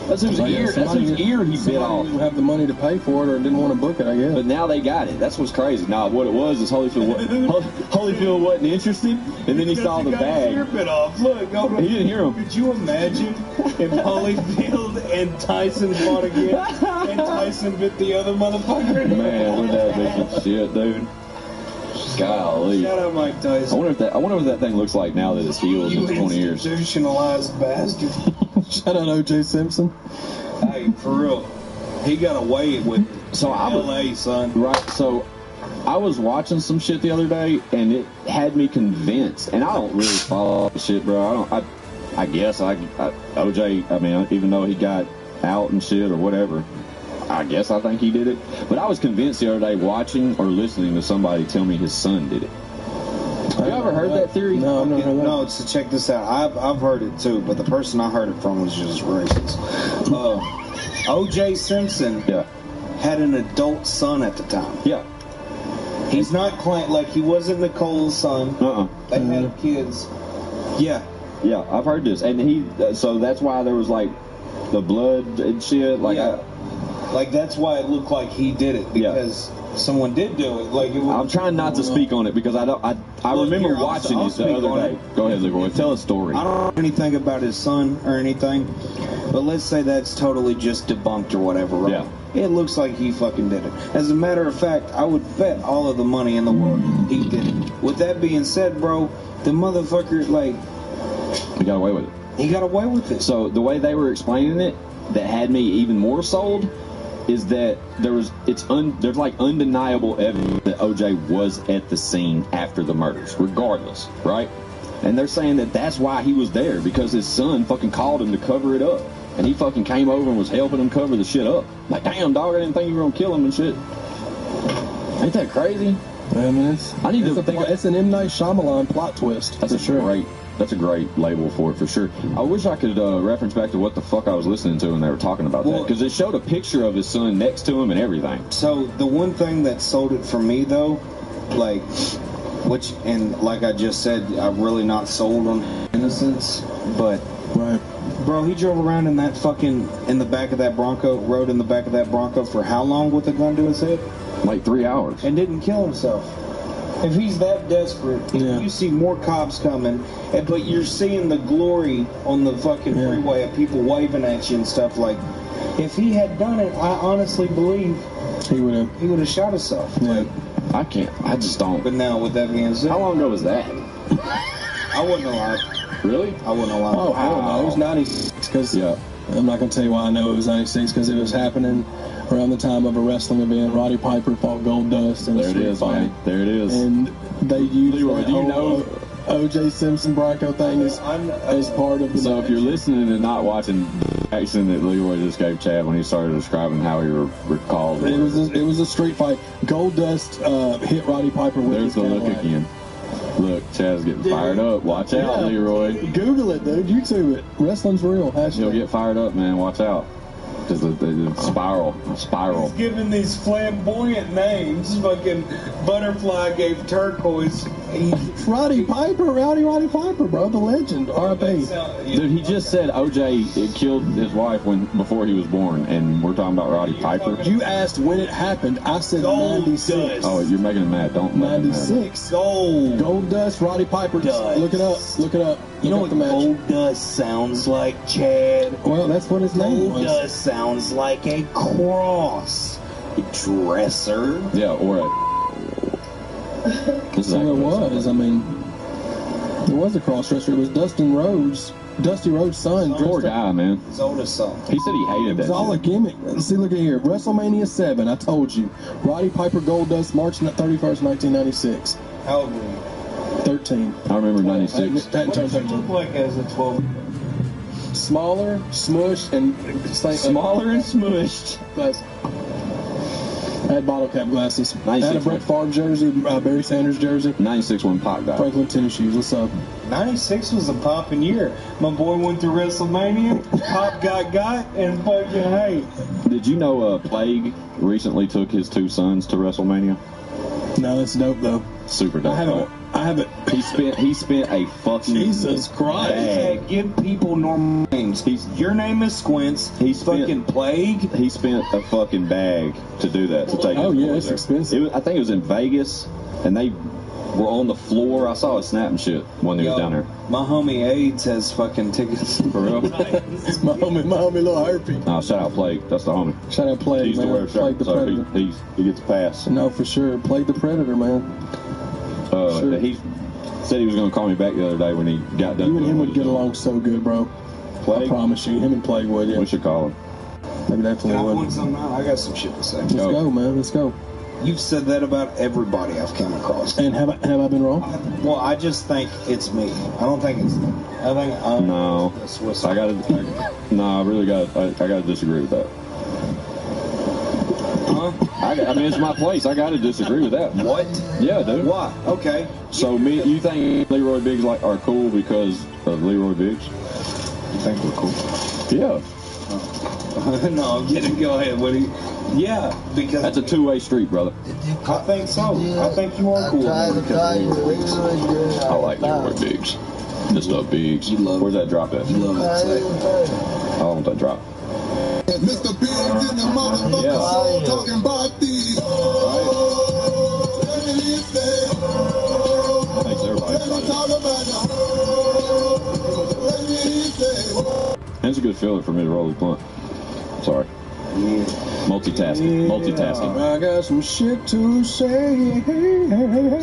That's whose ear. That's whose ear he bit off. Didn't have the money to pay for it, or didn't want to book it. I guess. But now they got it. That's what's crazy. Nah, what it was is Holyfield wasn't interested, and then he saw the bag. His ear bit off. Look, he didn't hear him. Could you imagine if Holyfield and Tyson fought again, and Tyson bit the other motherfucker? Man, wouldn't that be some shit, dude? Golly. Shout out Mike Tyson. I wonder what that thing looks like now that it's healed in 20 years. Institutionalized bastard. Shout out O.J. Simpson. Hey, for real. He got away with LA, son. Right, so I was watching some shit the other day, and it had me convinced. And I don't really follow the shit, bro. I guess OJ, I mean, even though he got out and shit or whatever, I guess I think he did it. But I was convinced the other day watching or listening to somebody tell me his son did it. Have you ever heard that theory? No, I've never heard that. No, so check this out. I've heard it too, but the person I heard it from was just racist. O.J. Simpson had an adult son at the time. Yeah. He's not like he wasn't Nicole's son. They had kids. Yeah. Yeah, I've heard this. And so that's why there was like the blood and shit. Like, like that's why it looked like he did it, because someone did do it. Like I'm trying not to speak on it because I remember watching it the other day. Go ahead, Leroy. Tell a story. I don't know anything about his son or anything, but let's say that's totally just debunked or whatever, right? Yeah. It looks like he fucking did it. As a matter of fact, I would bet all of the money in the world he did it. With that being said, bro, the motherfucker, like... He got away with it. He got away with it. So the way they were explaining it, that had me even more sold, is that there's like undeniable evidence that OJ was at the scene after the murders, regardless, right? And they're saying that that's why he was there, because his son fucking called him to cover it up. And he fucking came over and was helping him cover the shit up. Like, damn, dog, I didn't think you were going to kill him and shit. Ain't that crazy? I mean, it's an M. Night Shyamalan plot twist. That's a great label for it, for sure. I wish I could reference back to what the fuck I was listening to when they were talking about that, because it showed a picture of his son next to him and everything. So the one thing that sold it for me, though, like, and like I just said, I'm really not sold on innocence, but... Right. Bro, he drove around in that fucking, in the back of that Bronco, rode in the back of that Bronco for how long with a gun to his head? Like 3 hours. And didn't kill himself. If he's that desperate, you see more cops coming, but you're seeing the glory on the fucking freeway of people waving at you and stuff. Like, if he had done it, I honestly believe he would have shot himself. Yeah. I just don't. But now, with that being said, how long ago was that? I wouldn't lie. Really? I wouldn't lie. Oh, I don't know. It was 96. Because I'm not going to tell you why I know it was 96, because it was happening around the time of a wrestling event. Roddy Piper fought Goldust in a street fight. Man. There it is. And they used Leroy, the do you know O.J. Simpson Bronco thing as part of the So match. if you're listening and not watching the action that Leroy just gave Chad when he started describing how he recalled it was a street fight. Goldust hit Roddy Piper with There's his the look again. Look, Chad's getting fired up. Watch out, Leroy. Google it, dude. YouTube it. Wrestling's real. He'll get fired up, man. Watch out. Because the spiral. He's giving these flamboyant names. Fucking Butterfly gave turquoise. Roddy Piper, Roddy Piper, bro, the legend. R.I.P. Dude, he just said OJ killed his wife before he was born, and we're talking about Roddy Piper. You asked when it happened. I said 96. Oh, you're making him mad. Don't make him mad. 96. Goldust, Roddy Piper. Look it up. Look it up. You know what Goldust sounds like, Chad? Well, that's what his name was. Goldust sounds like a cross dresser. Yeah, or a... So it was. I mean, it was a cross-dresser. It was Dusty Rhodes' son. Poor guy, man. His oldest son. He said he hated that. It was all a gimmick. See, look at here. WrestleMania 7, I told you. Roddy Piper Goldust, March 31st, 1996. How old were you? 13. I remember 96. What did you look like as a 12? Smaller, smushed, and... Smaller and smushed. But I had bottle cap glasses. I had a 96 Brett Favre jersey, Barry Sanders jersey. 96 when Pac died. Franklin tennis shoes. What's up? 96 was a popping year. My boy went to WrestleMania. Pop got, and fucking hey. Did you know Plague recently took his 2 sons to WrestleMania? No, it's dope though. Super dope. I haven't. He spent a fucking Jesus Christ. bag. Give people normal names. Your name is Squints. He spent fucking Plague. He spent a fucking bag to do that. To take. Oh yeah, it's expensive. I think it was in Vegas, and they were on the floor. I saw it snap and shit when he was down there. My homie AIDS has fucking tickets. For real? my homie, little herpy. No, shout out Plague. That's the homie. Shout out Plague, He used man. to wear a shirt, Plague the so Predator. he gets a pass. No, for sure. Plague the Predator, man. Sure. He said he was going to call me back the other day when he got done. You and him would get along so good, bro. Plague? I promise you, him and Plague would. Yeah. We should call him. Maybe definitely Can I would. point something out? I got some shit to say. Let's go, man. Let's go. You've said that about everybody I've come across. And have I been wrong? Well, I just think it's me. I don't think it's them. I think I'm No, a Swiss. I really gotta disagree with that. Huh? I mean, it's my place. I gotta disagree with that. What? Yeah, dude. Why? Okay. So you think Leroy Biggs are cool because of Leroy Biggs? You think we're cool? Yeah. No, I'm kidding. Go ahead, Woody. Yeah, because That's a two-way street, brother. I think so. I think you are cool because of Leroy Biggs. I like Leroy Biggs. Mr. Biggs. Where's that drop at? You love that I want that drop. Mr. Biggs in the motherfucker talking about these. Thanks, everybody. It's a good feeling for me to roll the blunt. Sorry. Multitasking. I got some shit to say.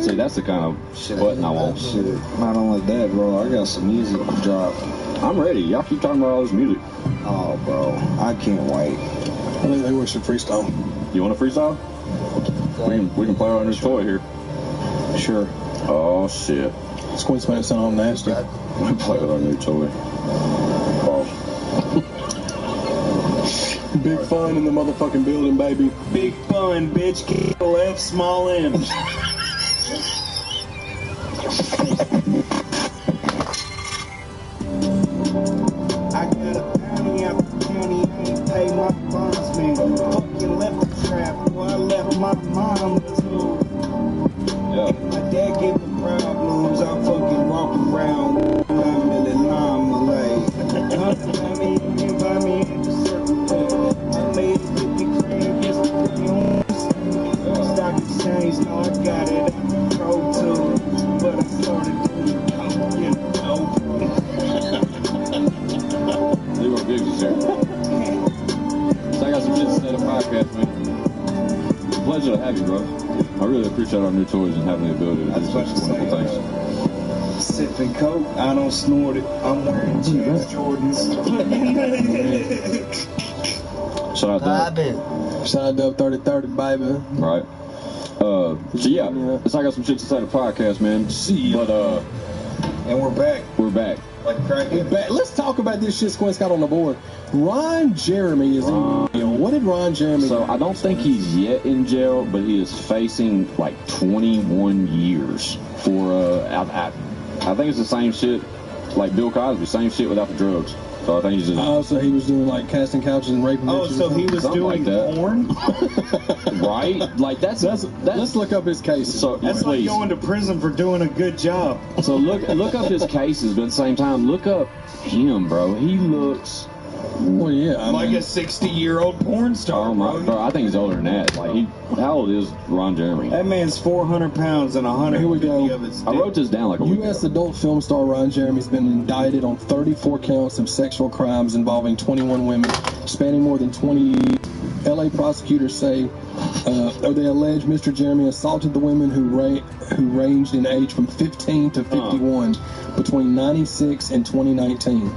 See, that's the kind of button I want. Shit. Not only that, bro, I got some music to drop. I'm ready. Y'all keep talking about all this music. Oh, bro, I can't wait. I think they wish to freestyle. You want to freestyle? We can play on this toy here. Sure. Oh shit. Squints might sound all nasty. We play with our new toy. Oh. Big fun in the motherfucking building, baby. Big fun, bitch. Capital F, small M. I got a bounty out the county, I ain't pay my bondsman. Fucking left the trap, boy, I left my mom too. Yeah. If my dad gave me problems, I fucking walk around with a million Malay. Buy me in the circle pit. I made 50 grand, guess the stock exchange, no, I got it at the Pro too. But I started doing coke, you know. Leroy Biggs is here. So I got some shit to say to the podcast, man. It's a pleasure to have you, bro. I really appreciate our new toys and having the ability to do such wonderful things. Sipping coke, I don't snort it. I'm wearing Jazz Jordans. Shout out to Shout out to 3030, baby. Right. So yeah, so I got some shit to say to the podcast, man. But and we're back. We're back. Like cracking. Let's talk about this shit Squint's got on the board. Ron Jeremy is in jail. What did Ron Jeremy So I don't think he's yet in jail, but he is facing like 21 years for I think it's the same shit like Bill Cosby, same shit without the drugs. So I think he's just so he was doing like casting couches and raping bitches. Oh, so he was something doing like that. porn? Right? Like that's let's look up his cases. So That's like please. going to prison for doing a good job. So look up his cases, but at the same time, look up him, bro. He looks Well, yeah, I like mean, a 60-year-old porn star. oh my, bro. I think he's older than that. Like how old is Ron Jeremy? That man's 400 pounds and 150 Here we go. of it's I wrote this down like a week U.S. ago. adult film star Ron Jeremy's been indicted on 34 counts of sexual crimes involving 21 women, spanning more than 20 years. L.A. prosecutors say, they allege Mr. Jeremy assaulted the women who ranged in age from 15 to 51 between 96 and 2019.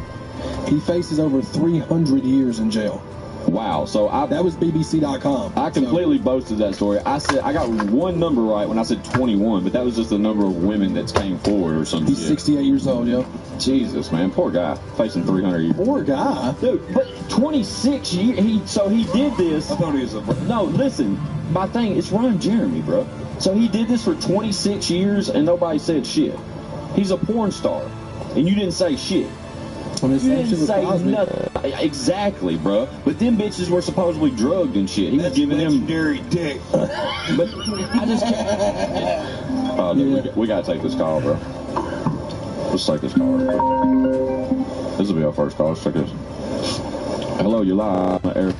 He faces over 300 years in jail. Wow. So That was BBC.com. I completely boasted that story. I said I got one number right when I said 21, but that was just the number of women that came forward or something. He's 68 years old, yo. Jesus, man, poor guy facing 300 years. Poor guy, dude. But 26 years. He did this. I thought he was a. No, listen. My thing, it's Ron Jeremy, bro. So he did this for 26 years and nobody said shit. He's a porn star, and you didn't say shit. You didn't say nothing. Exactly, bro. But them bitches were supposedly drugged and shit. He was giving them dirty dick. But I just can't. Oh, dude, we gotta take this call, bro. Let's take this call. This will be our first call. Let's check this. Hello, you're live on the air.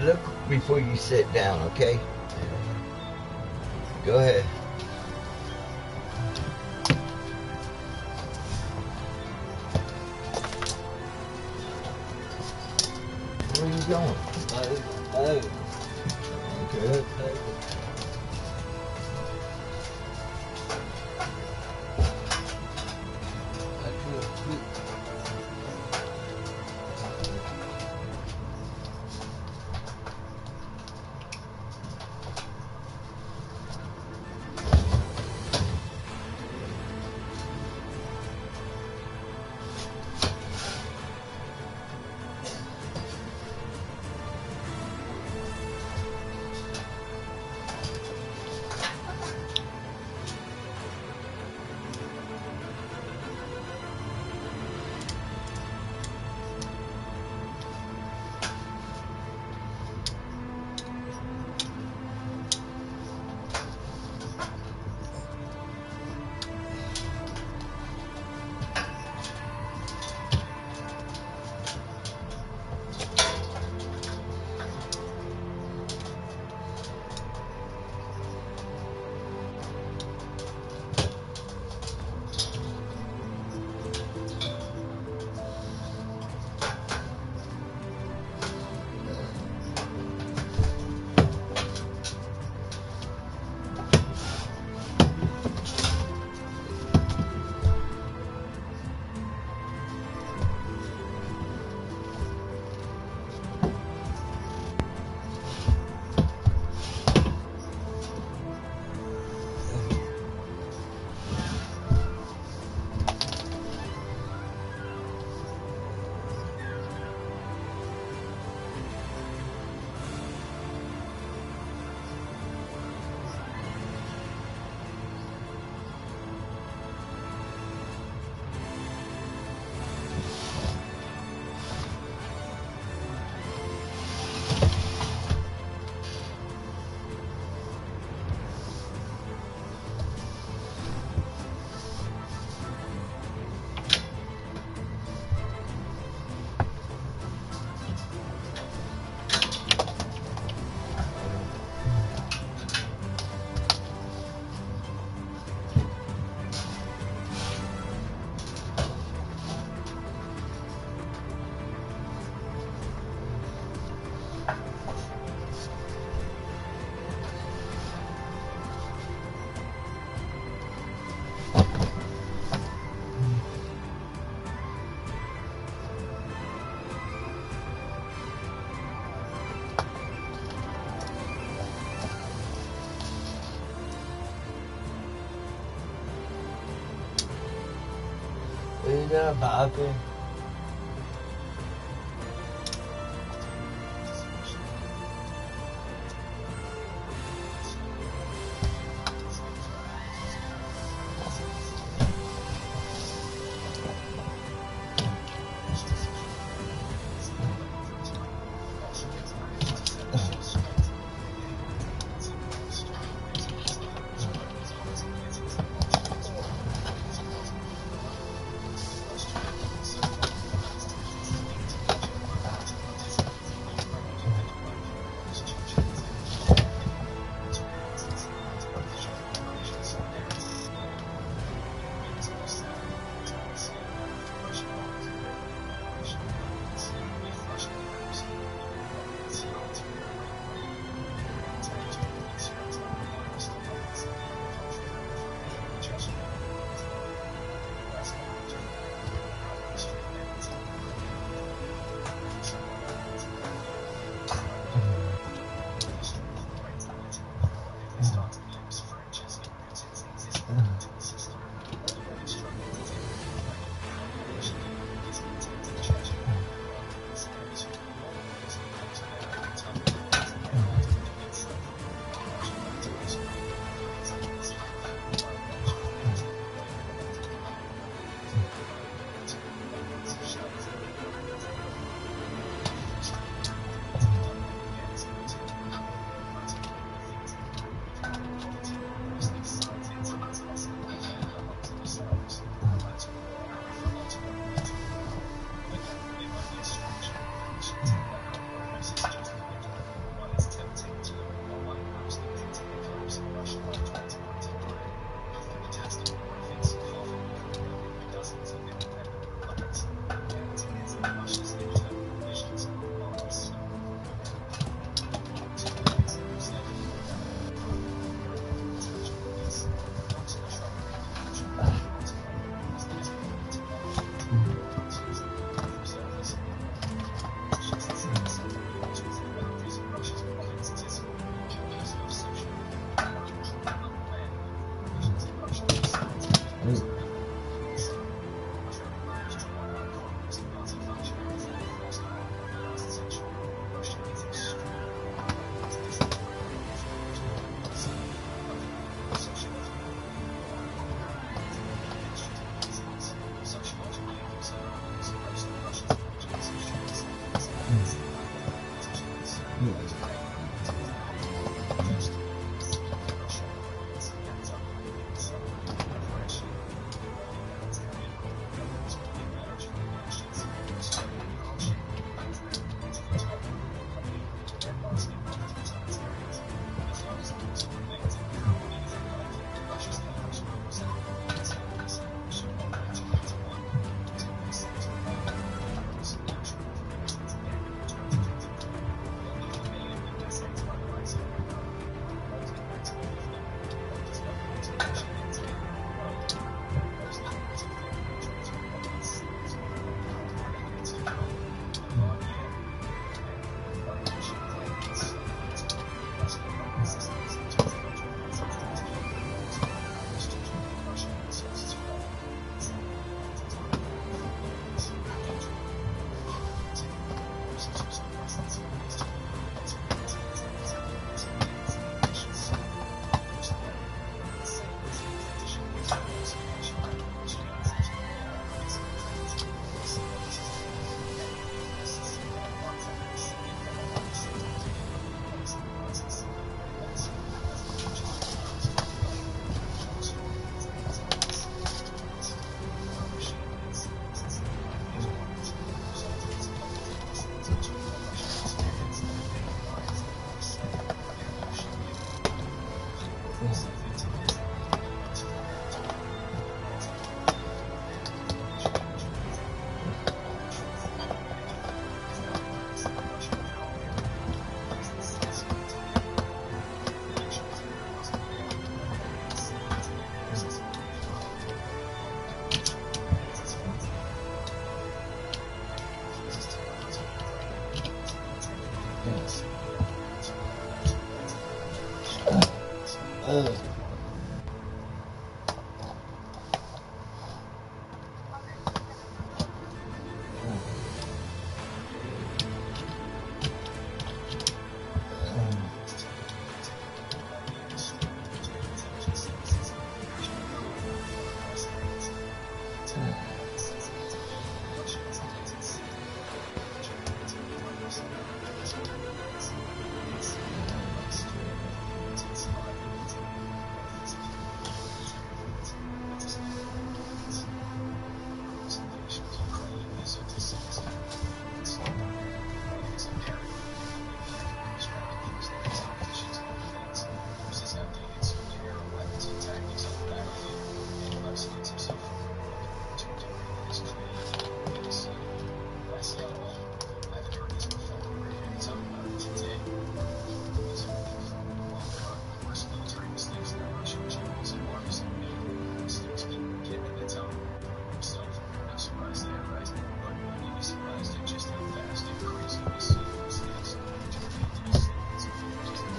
look before you sit down, okay? Go ahead. Where are you going? Hey. Okay. Bobby.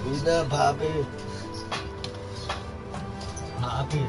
Who's that, Poppy? Poppy.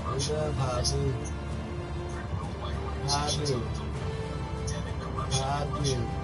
What's up, Poppy? Poppy. Poppy.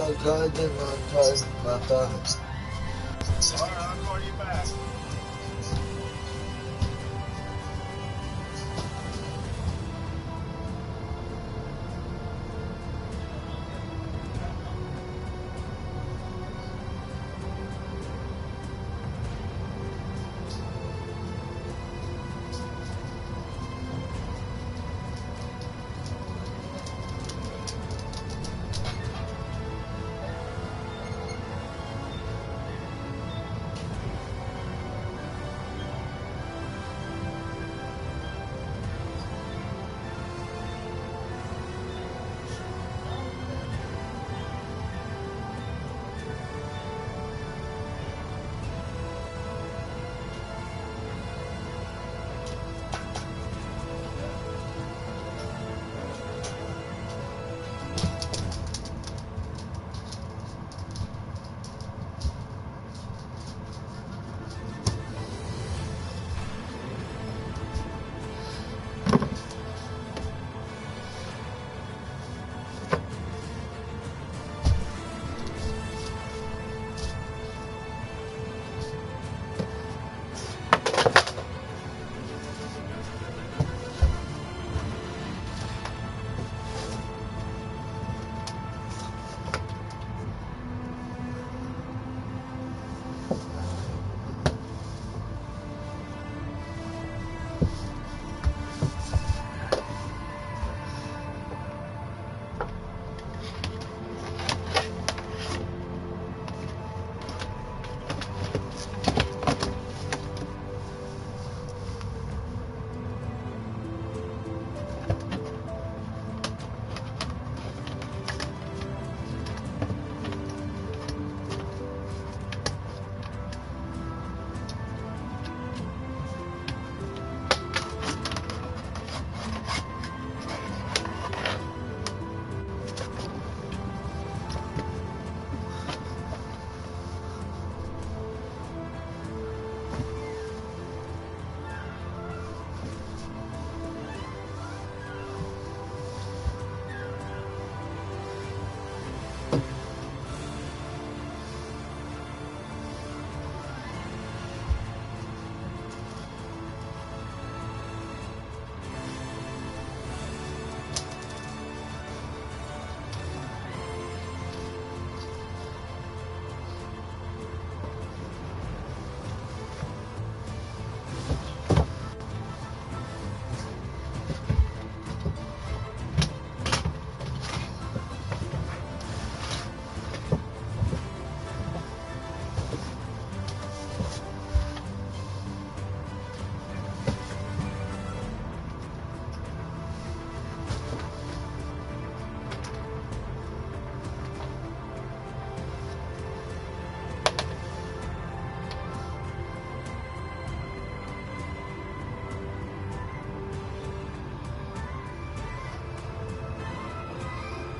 my cousin, my family. Alright, I'll call you back.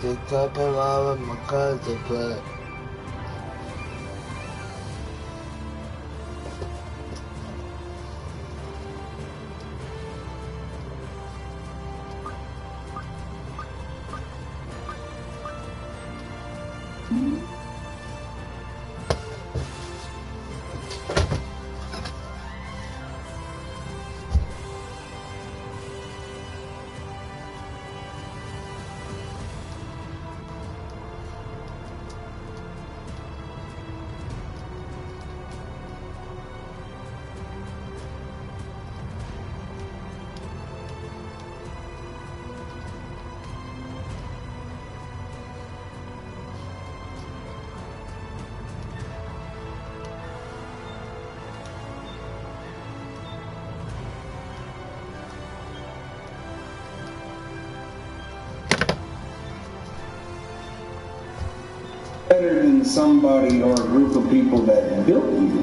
They talking about my cousin, but better than somebody or a group of people that built you.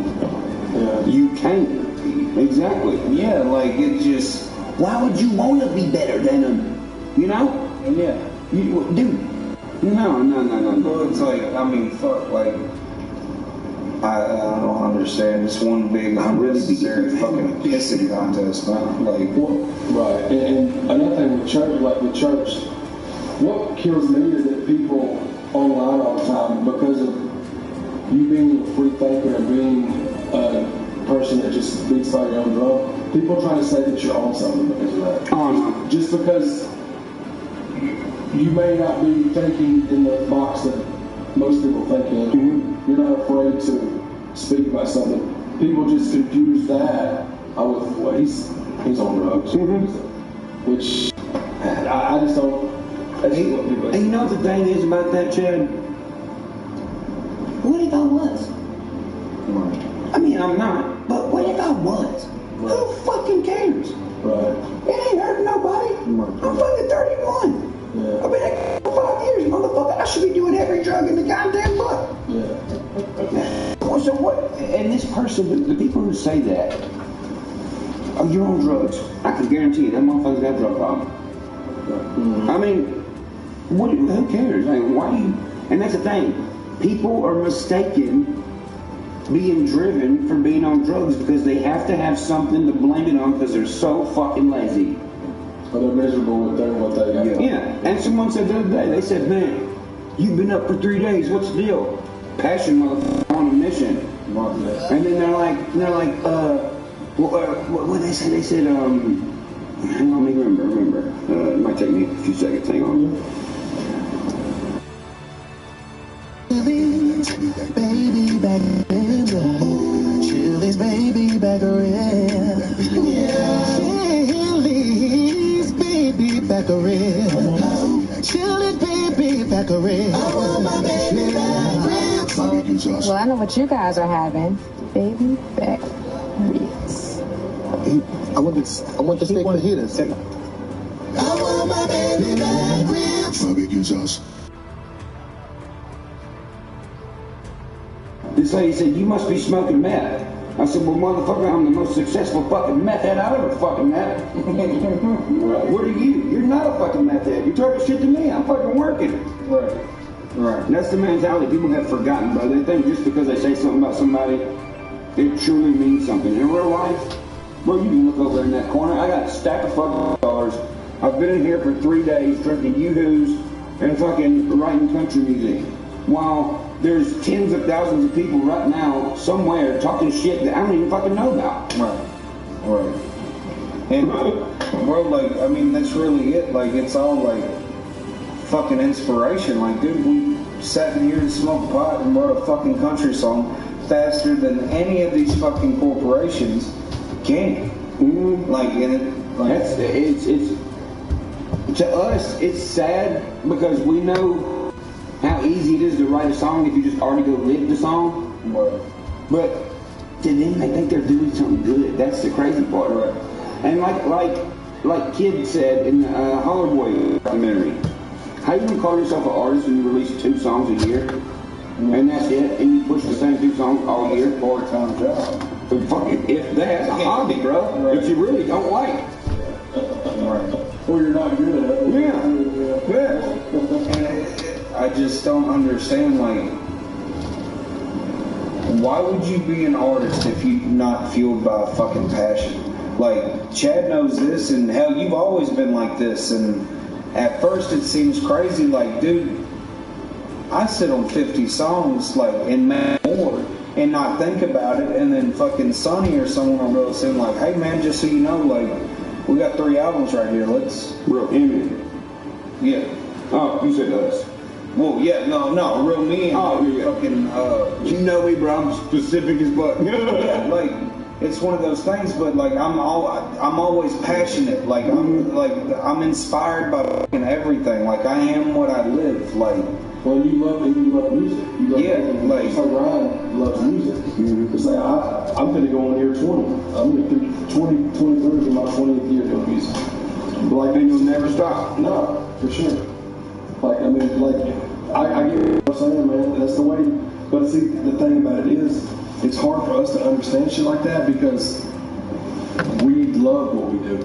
You can't be. Exactly. Yeah, like it just. Why would you want to be better than them? You know? Yeah. You, dude. No. Well, it's like, I mean, fuck, like. I don't understand. It's one big unnecessary fucking pissing contest, man. Like, right. And another thing with church, what kills me is that people online all the time because of you being a free thinker and being a person that just beats by your own drum. People try to say that you're on something because of that. Oh, no. Just because you may not be thinking in the box that most people think in. Mm-hmm. You're not afraid to speak about something. People just confuse that with, well, he's on drugs. Mm-hmm. Which I just don't. That's what people. And you know what the thing is about that, Chad? What if I was? I mean, I'm not, but what if I was? Right. Who fucking cares? Right. It ain't hurting nobody. Right. I'm fucking 31. Yeah. I've been at for 5 years, motherfucker. I should be doing every drug in the goddamn book. Yeah. So what? And this person, the people who say that, oh, you're on drugs. I can guarantee you that motherfucker's got a drug problem. Mm-hmm. I mean, who cares? Like, why do you? And that's the thing. People are mistaken being driven from being on drugs because they have to have something to blame it on because they're so fucking lazy. Or they're miserable with what they got. Yeah. And someone said the other day, they said, man, you've been up for 3 days. What's the deal? Passion, motherfucker, on a mission. And then they're like, what did they say? They said, hang on, let me remember. It might take me a few seconds. Hang on. Baby back in Chili's baby back around. Yeah. Chili's baby back around. Chili's baby back around. I want my baby back. Well, I know what you guys are having. Baby back ribs. I want the steak fajitas. I want my baby back ribs. Barbecue sauce. This lady said, you must be smoking meth. I said, well, motherfucker, I'm the most successful fucking meth head I ever fucking met. What are you? You're not a fucking meth head. You're talking shit to me. I'm fucking working. Right. Right. That's the mentality people have forgotten, bro. They think just because they say something about somebody, it truly means something. In real life, bro, you can look over in that corner. I got a stack of fucking dollars. I've been in here for 3 days drinking Yoo-Hoos and fucking writing country music. While there's tens of thousands of people right now somewhere talking shit that I don't even fucking know about. Right. And, bro, like, I mean, that's really it. Like, it's all, like, fucking inspiration. Like, dude, we sat in here and smoked pot and wrote a fucking country song faster than any of these fucking corporations can. Mm-hmm. Like, and it, like, it's to us, it's sad because we know how easy it is to write a song if you just already go live the song. Right. But to them, they think they're doing something good. That's the crazy part. Right. And like Kid said in the Holler Boy documentary, how you gonna call yourself an artist when you release 2 songs a year? And that's it? And you push the same 2 songs all year? Part-time job. But fucking, if that's a hobby, bro, right. that you really don't like. Right. Or you're not good at it. Yeah. And I just don't understand, like, why would you be an artist if you're not fueled by a fucking passion? Like, Chad knows this, and hell, you've always been like this, and at first it seems crazy, like, dude, I sit on 50 songs, like, and more, and not think about it, and then fucking Sonny or someone will go sing, like, hey, man, just so you know, like, we got 3 albums right here, let's... Real Emmy. Yeah. Oh, you said us. Well, yeah, no, real me and fucking, you know me, bro, I'm specific as fuck. Yeah, like, it's one of those things, but like, I'm always passionate, like, I'm inspired by fucking everything, like, I am what I live, like. Well, you love music. You love music. Like, it's like Ryan loves music. Mm-hmm. It's like, I'm going to go on here 20. I'm going to do 23 is my 20th year doing music. But like, then you'll never stop. No, for sure. Like, I mean, like, I get what I'm saying, man. That's the way. But see, the thing about it is, it's hard for us to understand shit like that because we love what we do.